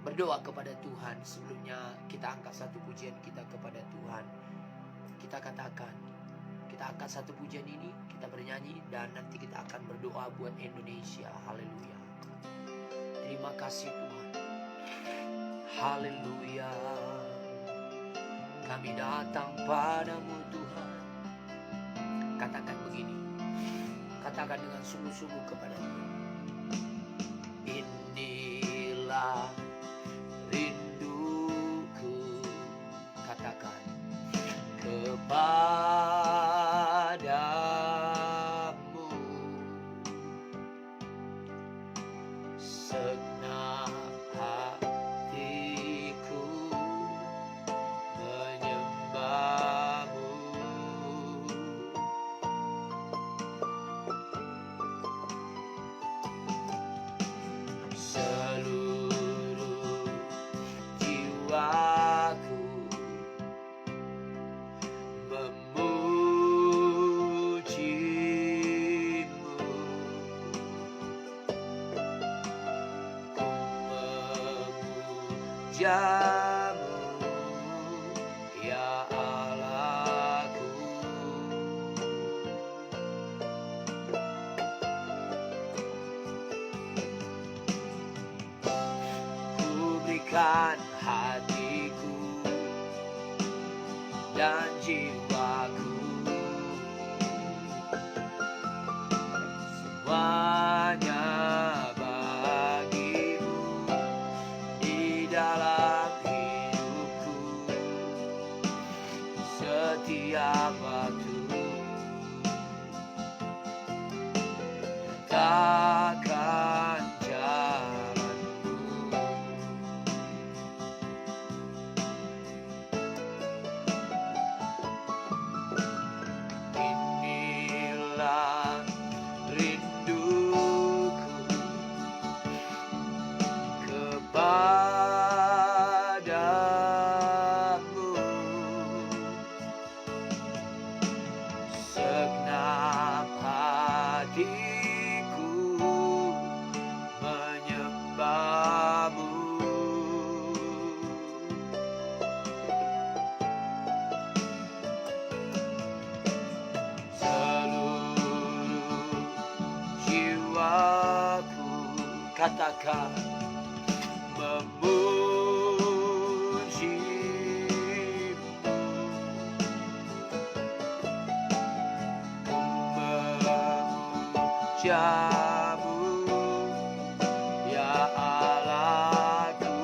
berdoa kepada Tuhan. Sebelumnya kita angkat satu pujian kita kepada Tuhan. Kita katakan, kita angkat satu pujian ini, kita bernyanyi dan nanti kita akan berdoa buat Indonesia. Haleluya. Terima kasih Tuhan. Haleluya. Kami datang padamu Tuhan. Katakan begini. Katakan dengan sungguh-sungguh kepada Tuhan. Inilah rinduku. Katakan kepadamu. Segenap hatiku menyembahmu. Seluruh jiwaku memujimu. Ku memujamu, ya Allahku. Ku berikan hatiku dan jiwaku, semuanya bagimu di dalam hidupku. Setiap waktu takkan jalanmu. Inilah rinduku kepadamu. Segenap hatiku menyembahmu. Seluruh jiwaku, katakan, memujimu. Ku memujamu, ya Allahku.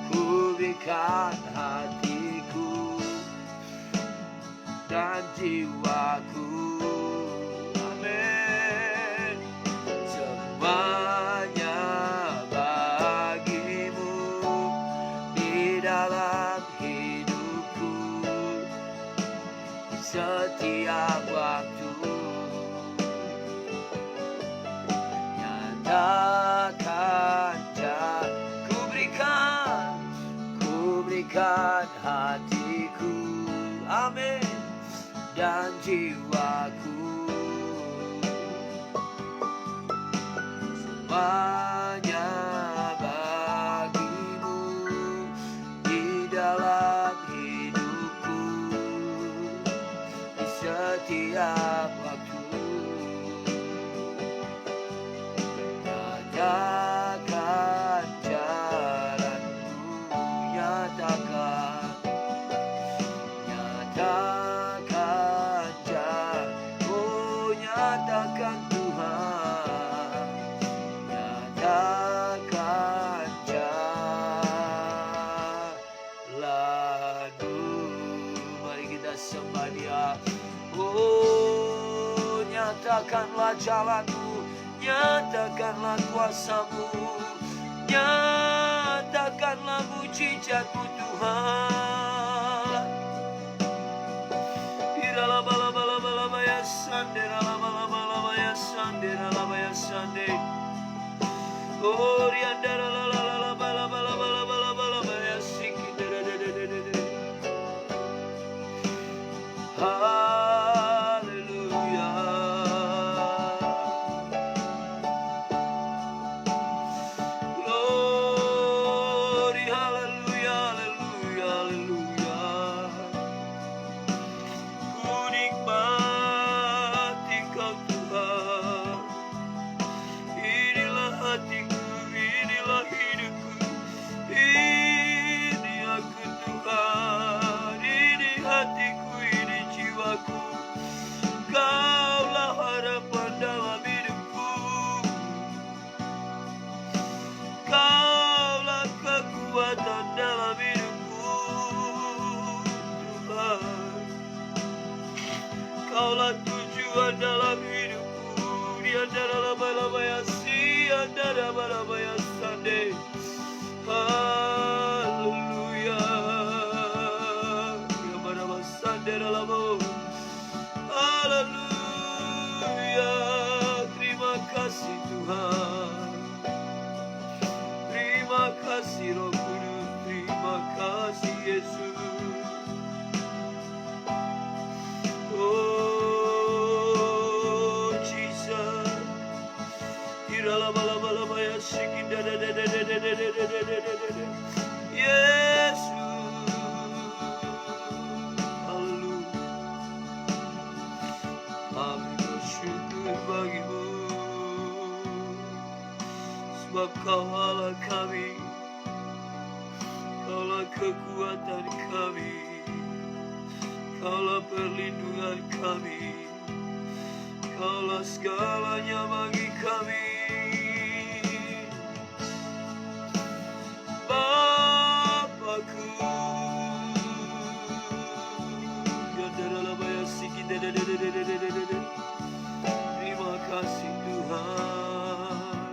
Ku berikan hatiku dan jiwaku, amin, semuanya bagimu di dalam hidupku. Setiap waktu nyatakan ku berikan hatiku, amin, dan jiwaku, semuanya bagimu di dalam hidupku. Di setiap waktu nyatakan jalanmu, nyatakan nyatakan Tuhan, nyatakan jalanmu. Mari kita sembah Dia. Oh, nyatakanlah jalanmu, nyatakanlah kuasamu, nyatakanlah mujizatmu Tuhan. Irala bala bala bala Sandera lama lama lama ya sandera lama ya sande. Oh riandara la la la la la la la la la la ya siki de de de de de de. Hallelujah. Glory, hallelujah, hallelujah, hallelujah. Ku nikmati Kau Tuhan. Inilah hatiku, inilah hidupku, ini aku Tuhan, ini hatiku, ini jiwaku. Kaulah harapan dalam hidupku, Kaulah kekuatan dalam hidupku, Tuhan. Kaulah tujuan dalam hidupku. Dia darah lama-lama ya si, darah lama-lama ya sande. Haleluya. Ya mana sande lama. Haleluya. Terima kasih Tuhan. Terima kasih Roh Kudus. Terima kasih Yesus. Oh Jesus, lama-lama ya sikin Yesus, haleluya. Kami bersyukur bagimu, sebab Kau Allah kami, Kaulah kekuatan kami, Kaulah perlindungan kami, Kaulah segalanya bagi kami. Bapakku, ya dalam bayar sikit. Terima kasih Tuhan.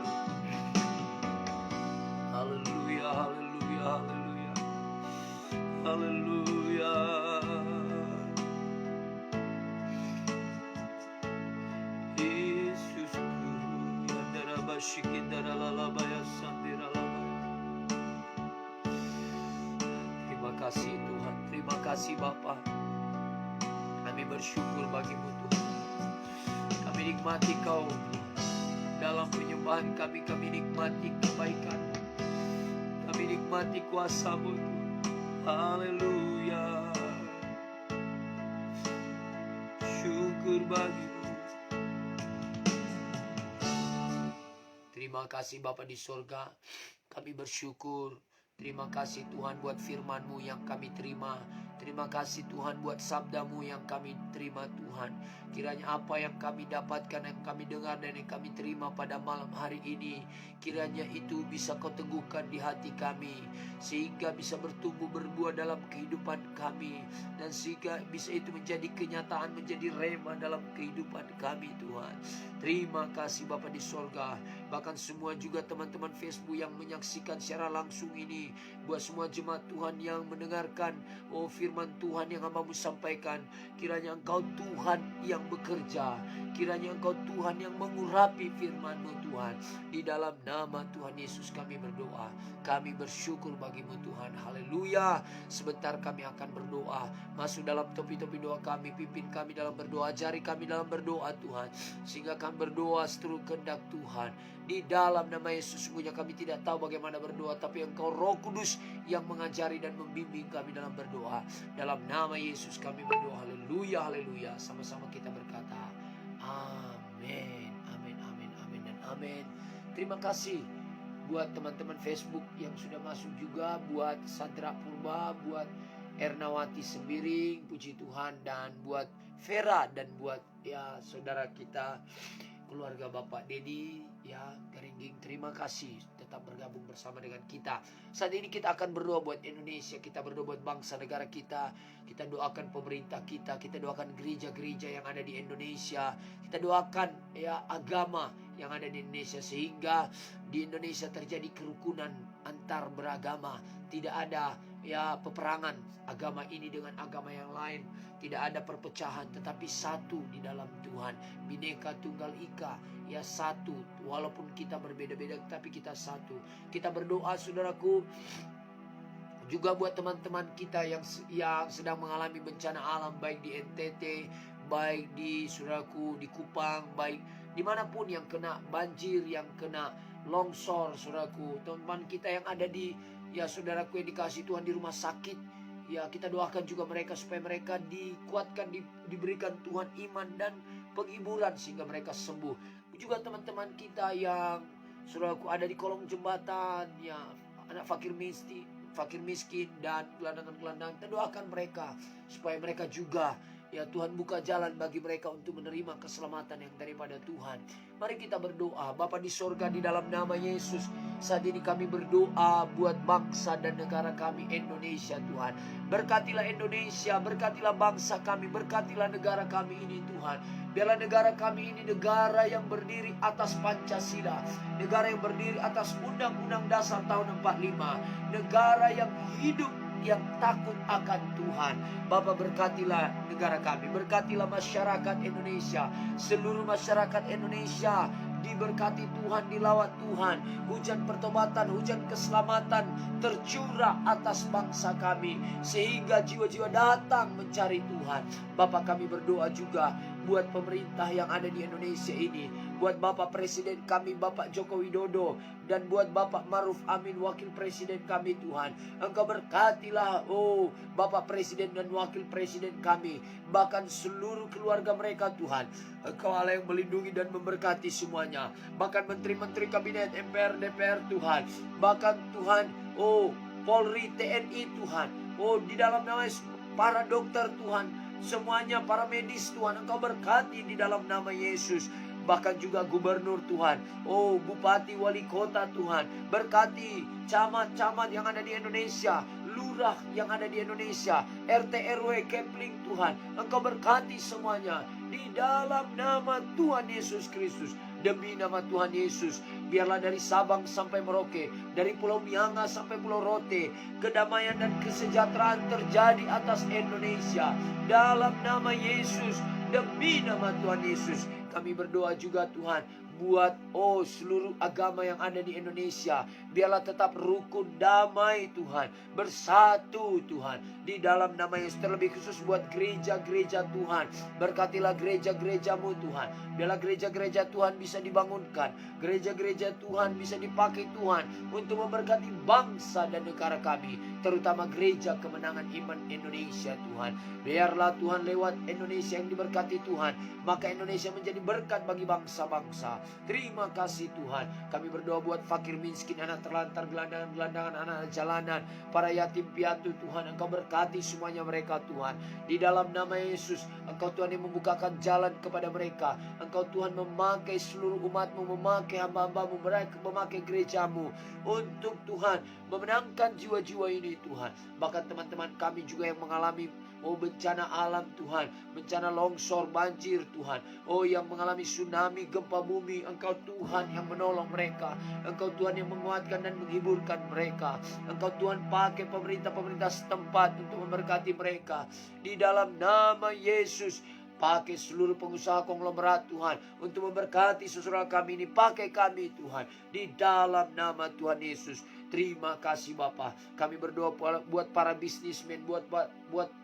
Haleluya, haleluya, haleluya, haleluya. Terima kasih Tuhan, terima kasih Bapa. Kami bersyukur bagimu Tuhan. Kami nikmati Kau dalam penyembahan kami. Kami nikmati kebaikan, kami nikmati kuasa-Mu Tuhan. Haleluya. Syukur bagimu. Terima kasih Bapa di surga. Kami bersyukur. Terima kasih Tuhan buat firman-Mu yang kami terima. Terima kasih Tuhan buat sabda-Mu yang kami terima Tuhan. Kiranya apa yang kami dapatkan, yang kami dengar dan yang kami terima pada malam hari ini, kiranya itu bisa Kau teguhkan di hati kami, sehingga bisa bertumbuh berbuah dalam kehidupan kami, dan sehingga bisa itu menjadi kenyataan, menjadi rema dalam kehidupan kami Tuhan. Terima kasih Bapa di sorga. Bahkan semua juga teman-teman Facebook yang menyaksikan secara langsung ini, buat semua jemaat Tuhan yang mendengarkan firman Tuhan yang hamba-Mu sampaikan, kiranya Engkau Tuhan yang bekerja, kiranya Engkau Tuhan yang mengurapi firman-Mu Tuhan. Di dalam nama Tuhan Yesus kami berdoa. Kami bersyukur bagi-Mu Tuhan. Haleluya. Sebentar kami akan berdoa. Masuk dalam topi-topi doa kami. Pimpin kami dalam berdoa. Ajari kami dalam berdoa Tuhan, sehingga kami berdoa seturut kehendak Tuhan. Di dalam nama Yesus, sesungguhnya kami tidak tahu bagaimana berdoa, tapi Engkau Roh Kudus yang mengajari dan membimbing kami dalam berdoa. Dalam nama Yesus kami berdoa. Haleluya, haleluya. Sama-sama kita berkata amin, amin, amin, amin, dan amin. Terima kasih buat teman-teman Facebook yang sudah masuk juga, buat Sadra Purba, buat Ernawati Sembiring, puji Tuhan, dan buat Vera, dan buat ya saudara kita, keluarga Bapak Dedi, ya Garingging, terima kasih tetap bergabung bersama dengan kita. Saat ini kita akan berdoa buat Indonesia, kita berdoa buat bangsa negara kita doakan pemerintah kita doakan gereja-gereja yang ada di Indonesia, kita doakan ya agama yang ada di Indonesia, sehingga di Indonesia terjadi kerukunan antar beragama, tidak ada peperangan agama ini dengan agama yang lain. Tidak ada perpecahan, tetapi satu di dalam Tuhan. Bhinneka Tunggal Ika, satu. Walaupun kita berbeda-beda, tapi kita satu. Kita berdoa, saudaraku, juga buat teman-teman kita yang sedang mengalami bencana alam, baik di NTT, baik di saudaraku di Kupang, baik dimanapun yang kena banjir, yang kena longsor, saudaraku. Teman-teman kita yang ada di saudaraku yang dikasih Tuhan di rumah sakit, kita doakan juga mereka supaya mereka dikuatkan, diberikan Tuhan iman dan penghiburan sehingga mereka sembuh. Juga teman-teman kita yang saudaraku ada di kolong jembatan, anak fakir miskin dan gelandangan-gelandangan, kita doakan mereka supaya mereka juga Tuhan buka jalan bagi mereka untuk menerima keselamatan yang daripada Tuhan. Mari kita berdoa. Bapa di sorga, di dalam nama Yesus, saat ini kami berdoa buat bangsa dan negara kami Indonesia, Tuhan. Berkatilah Indonesia, berkatilah bangsa kami, berkatilah negara kami ini, Tuhan. Biarlah negara kami ini negara yang berdiri atas Pancasila, negara yang berdiri atas Undang-Undang Dasar tahun 45, negara yang hidup, yang takut akan Tuhan. Bapa, berkatilah negara kami, berkatilah masyarakat Indonesia, seluruh masyarakat Indonesia diberkati Tuhan, dilawat Tuhan. Hujan pertobatan, hujan keselamatan tercurah atas bangsa kami, sehingga jiwa-jiwa datang mencari Tuhan. Bapa, kami berdoa juga buat pemerintah yang ada di Indonesia ini, buat Bapak Presiden kami, Bapak Joko Widodo, dan buat Bapak Maruf Amin, Wakil Presiden kami, Tuhan. Engkau berkatilah, Bapak Presiden dan Wakil Presiden kami, bahkan seluruh keluarga mereka, Tuhan. Engkau Allah yang melindungi dan memberkati semuanya, bahkan menteri-menteri kabinet, MPR, DPR, Tuhan. Bahkan Tuhan, Polri, TNI, Tuhan. Di dalam nama Yesus, para dokter, Tuhan, semuanya, para medis, Tuhan, Engkau berkati di dalam nama Yesus. Bahkan juga gubernur, Tuhan, bupati, wali kota, Tuhan, berkati camat-camat yang ada di Indonesia, lurah yang ada di Indonesia, RT RW, Kepling, Tuhan. Engkau berkati semuanya di dalam nama Tuhan Yesus Kristus. Demi nama Tuhan Yesus, biarlah dari Sabang sampai Merauke, dari Pulau Mianga sampai Pulau Rote, kedamaian dan kesejahteraan terjadi atas Indonesia. Dalam nama Yesus, demi nama Tuhan Yesus, kami berdoa juga, Tuhan, buat seluruh agama yang ada di Indonesia. Biarlah tetap rukun, damai, Tuhan, bersatu, Tuhan, di dalam nama Yesus. Terlebih khusus buat gereja-gereja, Tuhan. Berkatilah gereja-gerejamu, Tuhan. Biarlah gereja-gereja Tuhan bisa dibangunkan, gereja-gereja Tuhan bisa dipakai, Tuhan, untuk memberkati bangsa dan negara kami, terutama gereja kemenangan iman Indonesia, Tuhan. Biarlah Tuhan lewat Indonesia yang diberkati, Tuhan, maka Indonesia menjadi berkat bagi bangsa-bangsa. Terima kasih, Tuhan. Kami berdoa buat fakir miskin, anak terlantar, gelandangan-gelandangan, anak jalanan, para yatim piatu, Tuhan. Engkau berkati semuanya mereka, Tuhan. Di dalam nama Yesus, Engkau Tuhan yang membukakan jalan kepada mereka. Engkau Tuhan memakai seluruh umat-Mu, memakai hamba-hamba-Mu, memakai gereja-Mu untuk Tuhan memenangkan jiwa-jiwa ini, Tuhan. Bahkan teman-teman kami juga yang mengalami bencana alam, Tuhan, bencana longsor, banjir, Tuhan, yang mengalami tsunami, gempa bumi, Engkau Tuhan yang menolong mereka. Engkau Tuhan yang menguatkan dan menghiburkan mereka. Engkau Tuhan pakai pemerintah-pemerintah setempat untuk memberkati mereka. Di dalam nama Yesus, pakai seluruh pengusaha konglomerat, Tuhan, untuk memberkati saudara kami ini. Pakai kami, Tuhan, di dalam nama Tuhan Yesus. Terima kasih, Bapa. Kami berdoa buat para bisnismen, buat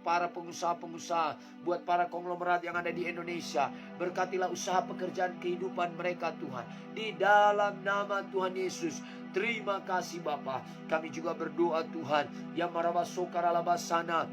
para pengusaha-pengusaha, buat para konglomerat yang ada di Indonesia. Berkatilah usaha pekerjaan kehidupan mereka, Tuhan, di dalam nama Tuhan Yesus. Terima kasih, Bapa. Kami juga berdoa, Tuhan, yang marabasokaralabasana,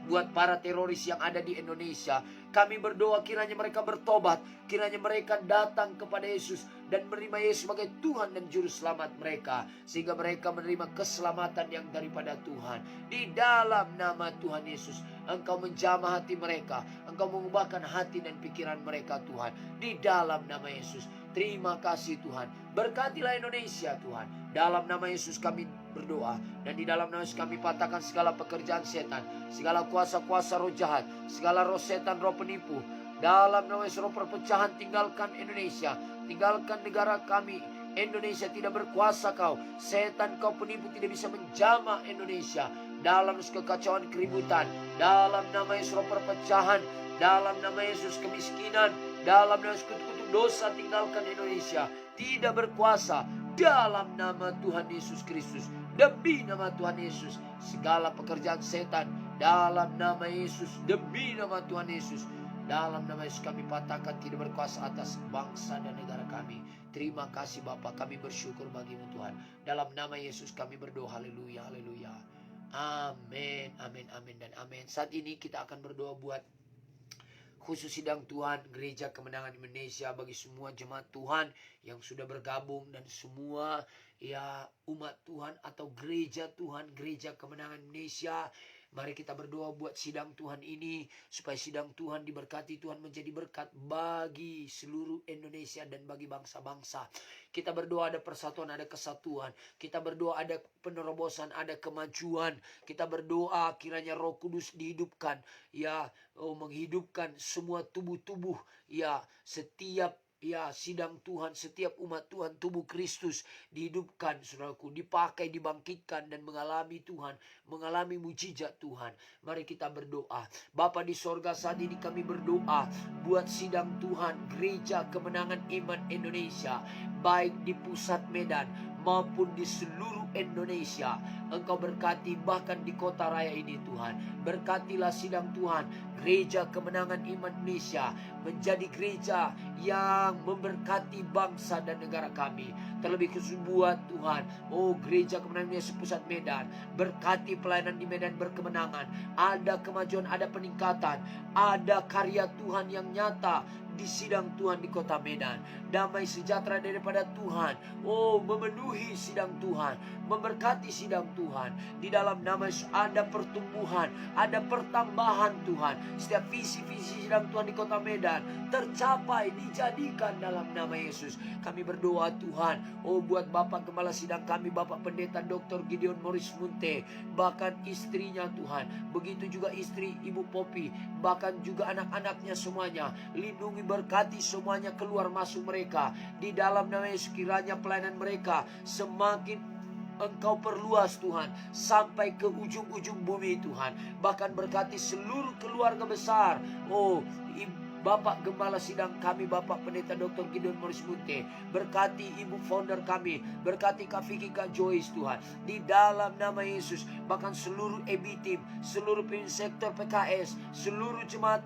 buat para teroris yang ada di Indonesia. Kami berdoa kiranya mereka bertobat, kiranya mereka datang kepada Yesus dan menerima Yesus sebagai Tuhan dan Juru Selamat mereka, sehingga mereka menerima keselamatan yang daripada Tuhan. Di dalam nama Tuhan Yesus, Engkau menjamah hati mereka, Engkau mengubahkan hati dan pikiran mereka, Tuhan, di dalam nama Yesus. Terima kasih, Tuhan. Berkatilah Indonesia, Tuhan. Dalam nama Yesus kami berdoa, dan di dalam nama Yesus kami patahkan segala pekerjaan setan, segala kuasa-kuasa roh jahat, segala roh setan, roh penipu. Dalam nama Yesus, roh perpecahan, tinggalkan Indonesia, tinggalkan negara kami. Indonesia tidak berkuasa kau. Setan, kau penipu, tidak bisa menjamah Indonesia. dalam kekacauan keributan, dalam nama Yesus roh perpecahan, dalam nama Yesus kemiskinan, dalam nama Yesus kutuk-kutuk dosa tinggalkan Indonesia, tidak berkuasa dalam nama Tuhan Yesus Kristus. Demi nama Tuhan Yesus, segala pekerjaan setan dalam nama Yesus, demi nama Tuhan Yesus, dalam nama Yesus kami patahkan, tidak berkuasa atas bangsa dan negara kami. Terima kasih Bapa, kami bersyukur bagimu Tuhan. Dalam nama Yesus kami berdoa, haleluya, haleluya. Amin, amin, amin, dan amin. Saat ini kita akan berdoa buat khusus sidang Tuhan Gereja Kemenangan Indonesia, bagi semua jemaat Tuhan yang sudah bergabung dan semua ya umat Tuhan atau gereja Tuhan, Gereja Kemenangan Indonesia. Mari kita berdoa buat sidang Tuhan ini, supaya sidang Tuhan diberkati, Tuhan menjadi berkat bagi seluruh Indonesia dan bagi bangsa-bangsa. Kita berdoa ada persatuan, ada kesatuan. Kita berdoa ada penerobosan, ada kemajuan. Kita berdoa kiranya Roh Kudus dihidupkan, ya, menghidupkan semua tubuh-tubuh, ya, setiap sidang Tuhan, setiap umat Tuhan, tubuh Kristus dihidupkan, saudaraku, dipakai, dibangkitkan dan mengalami Tuhan, mengalami mujizat Tuhan. Mari kita berdoa. Bapa di sorga, saat ini kami berdoa buat sidang Tuhan Gereja Kemenangan Iman Indonesia, baik di pusat Medan maupun di seluruh Indonesia. Engkau berkati bahkan di kota raya ini Tuhan. Berkatilah sidang Tuhan Gereja Kemenangan Iman Indonesia menjadi gereja yang memberkati bangsa dan negara kami. Terlebih khusus buat Tuhan, Gereja Kemenangan Indonesia pusat Medan, berkati pelayanan di Medan berkemenangan. Ada kemajuan, ada peningkatan, ada karya Tuhan yang nyata di sidang Tuhan di kota Medan. Damai sejahtera daripada Tuhan, memenuhi sidang Tuhan, memberkati sidang Tuhan. Di dalam nama Yesus ada pertumbuhan, ada pertambahan Tuhan. Setiap visi-visi sidang Tuhan di kota Medan tercapai, dijadikan dalam nama Yesus. Kami berdoa Tuhan, buat Bapak Gembala sidang kami, Bapak Pendeta Dr. Gideon Morris Munte, bahkan istrinya Tuhan, begitu juga istri Ibu Popi, bahkan juga anak-anaknya semuanya. Lindungi, berkati semuanya, keluar masuk mereka. Di dalam nama Yesus kiranya pelayanan mereka semakin Engkau perluas Tuhan, sampai ke ujung-ujung bumi Tuhan. Bahkan berkati seluruh keluarga besar. Bapak Gembala sidang kami, Bapak Pendeta Dr. Gideon Morris Munte, berkati Ibu founder kami, berkati Kak Vicky, Kak Joyce Tuhan, di dalam nama Yesus. Bahkan seluruh EB Team, seluruh pemimpin sektor PKS, seluruh jemaat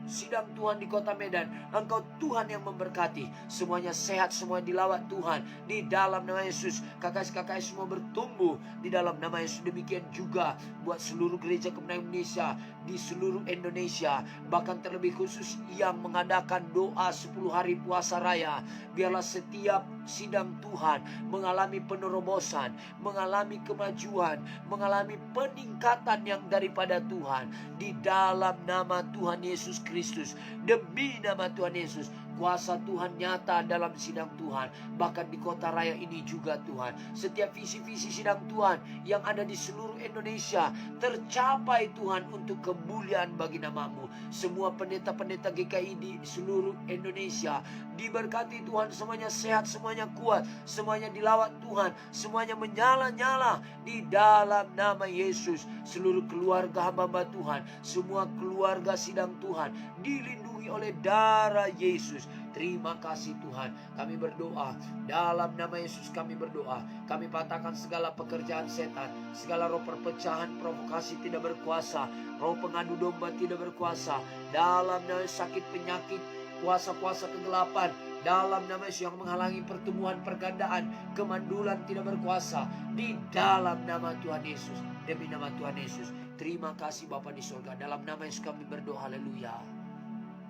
sidang Tuhan di kota Medan, Engkau Tuhan yang memberkati. Semuanya sehat, semua dilawat Tuhan di dalam nama Yesus. Kakak-kakak semua bertumbuh di dalam nama Yesus. Demikian juga buat seluruh gereja Kemenangan Indonesia di seluruh Indonesia, bahkan terlebih khusus yang mengadakan doa 10 hari puasa raya. Biarlah setiap sidang Tuhan mengalami penerobosan, mengalami kemajuan, mengalami peningkatan yang daripada Tuhan di dalam nama Tuhan Yesus Kristus. Demi nama Tuhan Yesus, kuasa Tuhan nyata dalam sidang Tuhan, bahkan di kota raya ini juga Tuhan. Setiap visi-visi sidang Tuhan yang ada di seluruh Indonesia tercapai Tuhan, untuk kemuliaan bagi nama-Mu. Semua pendeta-pendeta GKI di seluruh Indonesia diberkati Tuhan, semuanya sehat, semuanya kuat, semuanya dilawat Tuhan, semuanya menyala-nyala di dalam nama Yesus. Seluruh keluarga hamba-hamba Tuhan, semua keluarga sidang Tuhan dilindungi oleh darah Yesus. Terima kasih Tuhan. Kami berdoa dalam nama Yesus, kami berdoa. Kami patahkan segala pekerjaan setan, segala roh perpecahan, provokasi tidak berkuasa, roh pengadu domba tidak berkuasa. Dalam nama sakit, penyakit, kuasa-kuasa kegelapan, dalam nama Yesus yang menghalangi pertumbuhan, pergandaan, kemandulan tidak berkuasa. Di dalam nama Tuhan Yesus, demi nama Tuhan Yesus. Terima kasih Bapa di surga. Dalam nama Yesus kami berdoa, haleluya.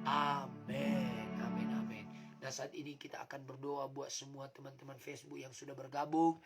Amin, amin, amin. Nah, saat ini kita akan berdoa buat semua teman-teman Facebook yang sudah bergabung,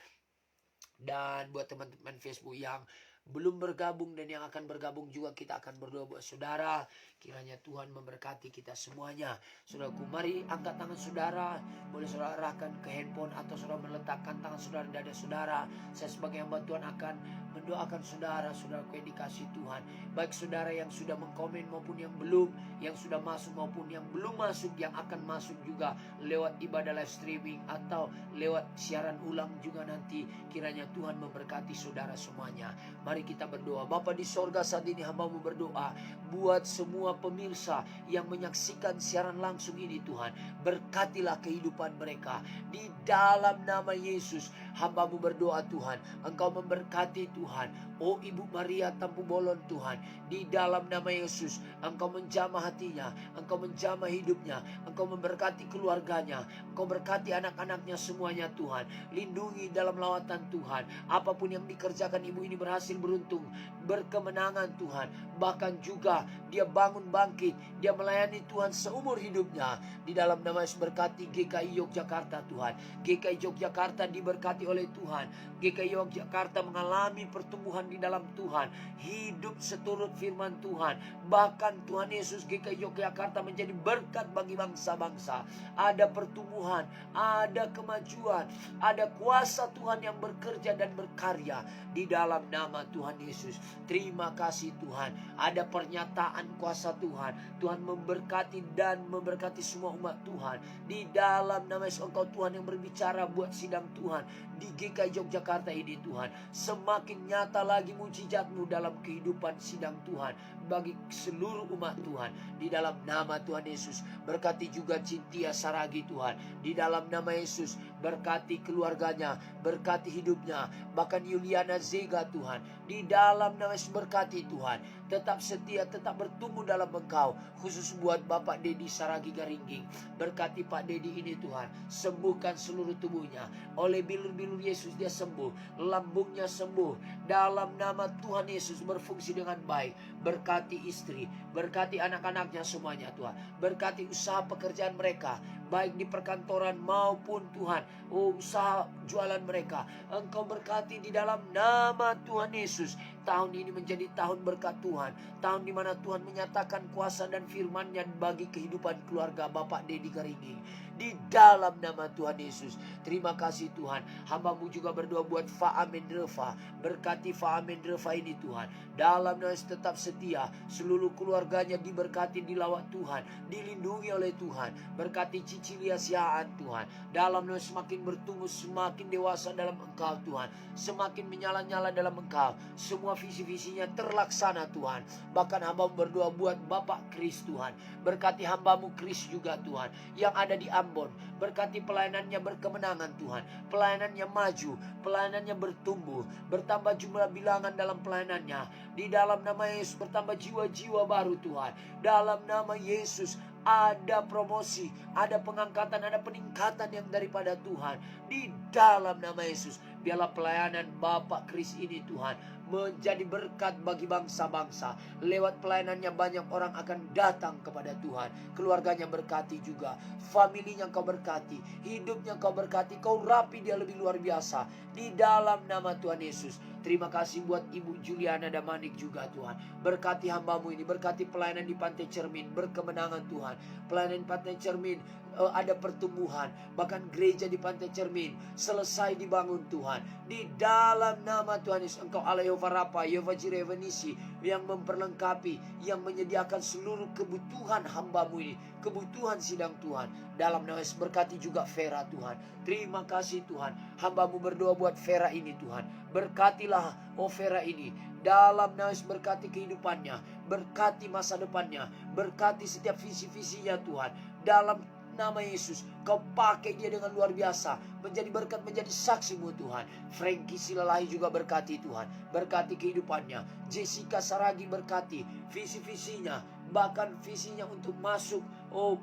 dan buat teman-teman Facebook yang belum bergabung dan yang akan bergabung juga. Kita akan berdoa buat saudara, kiranya Tuhan memberkati kita semuanya. Saudaraku, mari angkat tangan saudara. Boleh saudara arahkan ke handphone atau saudara meletakkan tangan saudara di dada saudara. Saya sebagai hamba Tuhan akan mendoakan saudara, saudaraku yang dikasih Tuhan. Baik saudara yang sudah mengkomen maupun yang belum, yang sudah masuk maupun yang belum masuk, yang akan masuk juga lewat ibadah live streaming atau lewat siaran ulang juga nanti. Kiranya Tuhan memberkati saudara semuanya. Mari mari kita berdoa. Bapa di sorga, saat ini hamba-Mu berdoa buat semua pemirsa yang menyaksikan siaran langsung ini Tuhan. Berkatilah kehidupan mereka. Di dalam nama Yesus, hamba-Mu berdoa Tuhan. Engkau memberkati Tuhan. Oh Ibu Maria Tampu Bolon Tuhan, di dalam nama Yesus, Engkau menjamah hatinya, Engkau menjamah hidupnya, Engkau memberkati keluarganya, Engkau berkati anak-anaknya semuanya Tuhan. Lindungi dalam lawatan Tuhan. Apapun yang dikerjakan ibu ini berhasil, beruntung, berkemenangan Tuhan. Bahkan juga dia bangun bangkit, dia melayani Tuhan seumur hidupnya. Di dalam nama Yesus, berkati GKI Yogyakarta Tuhan. GKI Yogyakarta diberkati oleh Tuhan. GKI Yogyakarta mengalami pertumbuhan di dalam Tuhan, hidup seturut firman Tuhan. Bahkan Tuhan Yesus, GKI Yogyakarta menjadi berkat bagi bangsa-bangsa. Ada pertumbuhan, ada kemajuan, ada kuasa Tuhan yang bekerja dan berkarya di dalam nama Tuhan Yesus. Terima kasih Tuhan, ada pernyataan kuasa Tuhan. Tuhan memberkati dan memberkati semua umat Tuhan. Di dalam nama Yesus, Engkau Tuhan yang berbicara buat sidang Tuhan di GKI Yogyakarta ini Tuhan. Semakin nyata lagi mujizat-Mu dalam kehidupan sidang Tuhan bagi seluruh umat Tuhan. Di dalam nama Tuhan Yesus, berkati juga Cintia Saragi Tuhan. Di dalam nama Yesus, berkati keluarganya, berkati hidupnya. Bahkan Yuliana Zega Tuhan, di dalam nama Yesus berkati Tuhan. Tetap setia, tetap bertumbuh dalam Engkau. Khusus buat Bapak Dedi Saragi Garingging, berkati Pak Dedi ini Tuhan. Sembuhkan seluruh tubuhnya. Oleh bilur-bilur Yesus dia sembuh, lambungnya sembuh. Dalam nama Tuhan Yesus berfungsi dengan baik. Berkati istri, berkati anak-anaknya semuanya Tuhan. Berkati usaha pekerjaan mereka, baik di perkantoran maupun Tuhan, usaha jualan mereka. Engkau berkati di dalam nama Tuhan Yesus. Tahun ini menjadi tahun berkat Tuhan, tahun di mana Tuhan menyatakan kuasa dan firman-Nya bagi kehidupan keluarga Bapak Dedi Garingging. Di dalam nama Tuhan Yesus. Terima kasih Tuhan. Hamba-Mu juga berdoa buat Fa Amendreva. Berkati Fa Amendreva ini Tuhan. Dalam nama Yesus tetap setia. Seluruh keluarganya diberkati, dilawat Tuhan, dilindungi oleh Tuhan. Berkati Cicilia Siaan Tuhan. Dalam nama Yesus semakin bertumbuh, semakin dewasa dalam Engkau Tuhan. Semakin menyala-nyala dalam Engkau. Semua visi-visinya terlaksana Tuhan. Bahkan hamba-Mu berdoa buat Bapak Kris Tuhan. Berkati hamba-Mu Kris juga Tuhan, yang ada di Ambon. Berkati pelayanannya berkemenangan Tuhan. Pelayanannya maju, pelayanannya bertumbuh, bertambah jumlah bilangan dalam pelayanannya. Di dalam nama Yesus bertambah jiwa-jiwa baru Tuhan. Dalam nama Yesus ada promosi, ada pengangkatan, ada peningkatan yang daripada Tuhan. Di dalam nama Yesus, biarlah pelayanan Bapak Kris ini Tuhan menjadi berkat bagi bangsa-bangsa. Lewat pelayanannya banyak orang akan datang kepada Tuhan. Keluarganya berkati juga, familinya Kau berkati, hidupnya Kau berkati, Kau rapi dia lebih luar biasa. Di dalam nama Tuhan Yesus. Terima kasih buat Ibu Juliana Damanik juga Tuhan. Berkati hamba-Mu ini, berkati pelayanan di Pantai Cermin, berkemenangan Tuhan. Pelayanan di Pantai Cermin ada pertumbuhan. Bahkan gereja di Pantai Cermin selesai dibangun Tuhan. Di dalam nama Tuhan Yesus, Engkau Allah Yehova Rafa, Yehova Jireh, Yehova Nisi, yang memperlengkapi, yang menyediakan seluruh kebutuhan hamba-Mu ini, kebutuhan sidang Tuhan. Dalam nama Yesus berkati juga Vera Tuhan. Terima kasih Tuhan. Hamba-Mu berdoa buat Vera ini Tuhan. Berkatilah Vera ini. Dalam nama Yesus berkati kehidupannya, berkati masa depannya, berkati setiap visi-visinya Tuhan. Dalam nama Yesus, Kau pakai dia dengan luar biasa, menjadi berkat, menjadi saksi-Mu Tuhan. Frankie Silalahi juga berkati Tuhan, berkati kehidupannya. Jessica Saragi berkati visi-visinya, bahkan visinya untuk masuk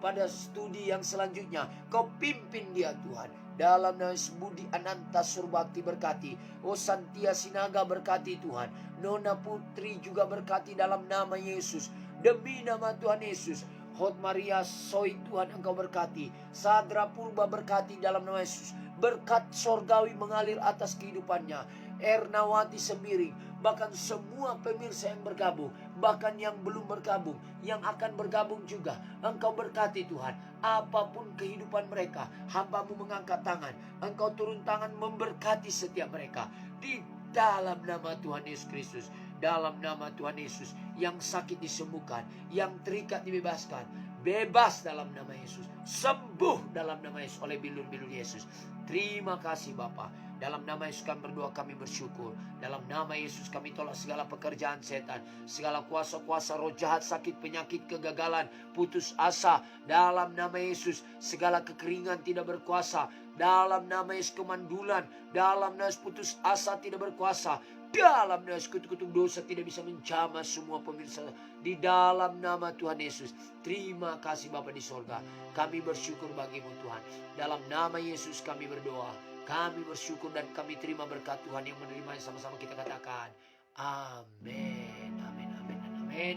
pada studi yang selanjutnya. Kau pimpin dia Tuhan. Dalam nama Yesus, Budi Ananta Surbakti berkati. Santia Sinaga berkati Tuhan. Nona Putri juga berkati dalam nama Yesus. Demi nama Tuhan Yesus. Hot Maria Soy Tuhan Engkau berkati. Sadra Purba berkati dalam nama Yesus. Berkat sorgawi mengalir atas kehidupannya. Ernawati Sembiring, bahkan semua pemirsa yang bergabung, bahkan yang belum bergabung, yang akan bergabung juga, Engkau berkati Tuhan. Apapun kehidupan mereka, hamba-Mu mengangkat tangan, Engkau turun tangan memberkati setiap mereka. Di dalam nama Tuhan Yesus Kristus. Dalam nama Tuhan Yesus, yang sakit disembuhkan, yang terikat dibebaskan, bebas dalam nama Yesus, sembuh dalam nama Yesus oleh bilur-bilur Yesus. Terima kasih Bapa. Dalam nama Yesus kami berdoa, kami bersyukur. Dalam nama Yesus kami tolak segala pekerjaan setan, segala kuasa-kuasa roh jahat, sakit, penyakit, kegagalan, putus asa. Dalam nama Yesus segala kekeringan tidak berkuasa. Dalam nama Yesus kemandulan, dalam nama Yesus putus asa tidak berkuasa. Dalam nama Yesus kutuk-kutuk dosa tidak bisa menjamah semua pemirsa. Di dalam nama Tuhan Yesus. Terima kasih Bapa di sorga. Kami bersyukur bagimu Tuhan. Dalam nama Yesus kami berdoa. Kami bersyukur dan kami terima berkat Tuhan yang menerimanya. Sama-sama kita katakan amin, amin, amin, dan amin.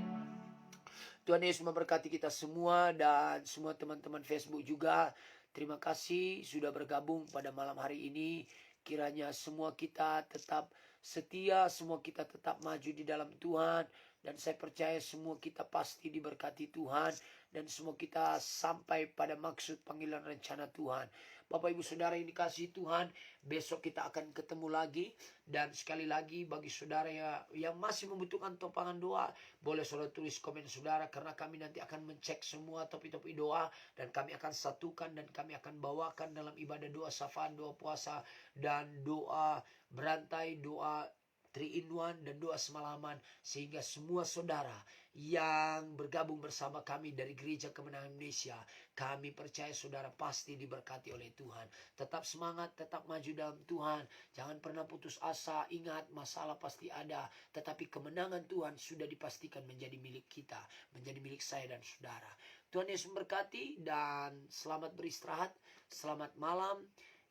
Tuhan Yesus memberkati kita semua dan semua teman-teman Facebook juga. Terima kasih sudah bergabung pada malam hari ini. Kiranya semua kita tetap setia, semua kita tetap maju di dalam Tuhan. Dan saya percaya semua kita pasti diberkati Tuhan. Dan semua kita sampai pada maksud panggilan rencana Tuhan. Bapak Ibu Saudara yang dikasihi Tuhan, besok kita akan ketemu lagi. Dan sekali lagi bagi saudara yang masih membutuhkan topangan doa, boleh saudara tulis komen saudara, karena kami nanti akan mencek semua topik-topik doa. Dan kami akan satukan dan kami akan bawakan dalam ibadah doa syafaan, doa puasa, dan doa berantai, doa 3-in-1 dan doa semalaman. Sehingga semua saudara yang bergabung bersama kami dari Gereja Kemenangan Indonesia, kami percaya saudara pasti diberkati oleh Tuhan. Tetap semangat, tetap maju dalam Tuhan. Jangan pernah putus asa. Ingat, masalah pasti ada, tetapi kemenangan Tuhan sudah dipastikan menjadi milik kita, menjadi milik saya dan saudara. Tuhan Yesus memberkati dan selamat beristirahat, selamat malam.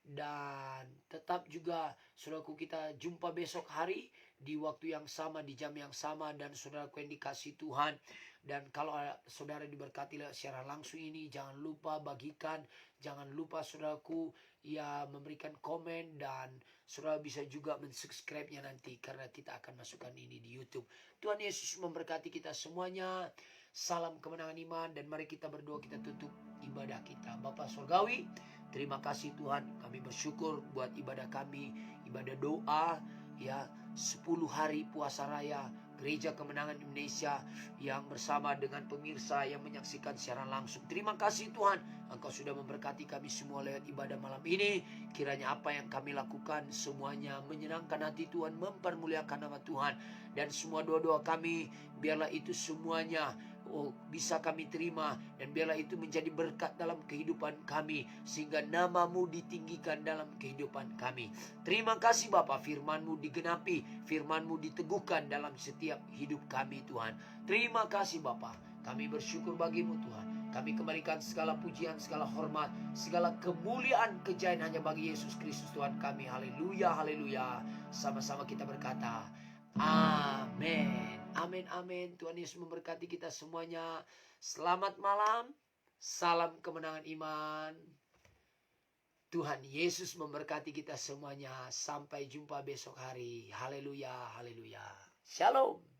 Dan tetap juga saudaraku, kita jumpa besok hari di waktu yang sama, di jam yang sama. Dan saudaraku yang dikasih Tuhan, dan kalau saudara diberkati secara langsung ini, jangan lupa bagikan, jangan lupa saudaraku ya memberikan komen, dan saudara bisa juga mensubscribe-nya nanti karena kita akan masukkan ini di YouTube. Tuhan Yesus memberkati kita semuanya. Salam kemenangan iman, dan mari kita berdoa, kita tutup ibadah kita. Bapa Surgawi, terima kasih Tuhan, kami bersyukur buat ibadah kami, ibadah doa ya 10 hari puasa raya Gereja Kemenangan Indonesia yang bersama dengan pemirsa yang menyaksikan secara langsung. Terima kasih Tuhan, Engkau sudah memberkati kami semua lewat ibadah malam ini. Kiranya apa yang kami lakukan semuanya menyenangkan hati Tuhan, mempermuliakan nama Tuhan. Dan semua doa-doa kami, biarlah itu semuanya bisa kami terima, dan biarlah itu menjadi berkat dalam kehidupan kami, sehingga nama-Mu ditinggikan dalam kehidupan kami. Terima kasih Bapa, firman-Mu digenapi, firman-Mu diteguhkan dalam setiap hidup kami Tuhan. Terima kasih Bapa, kami bersyukur bagimu Tuhan. Kami kembalikan segala pujian, segala hormat, segala kemuliaan, kejayaan hanya bagi Yesus Kristus Tuhan kami. Haleluya, haleluya. Sama-sama kita berkata amin, amin, amin. Tuhan Yesus memberkati kita semuanya. Selamat malam. Salam kemenangan iman. Tuhan Yesus memberkati kita semuanya. Sampai jumpa besok hari. Haleluya, haleluya. Shalom.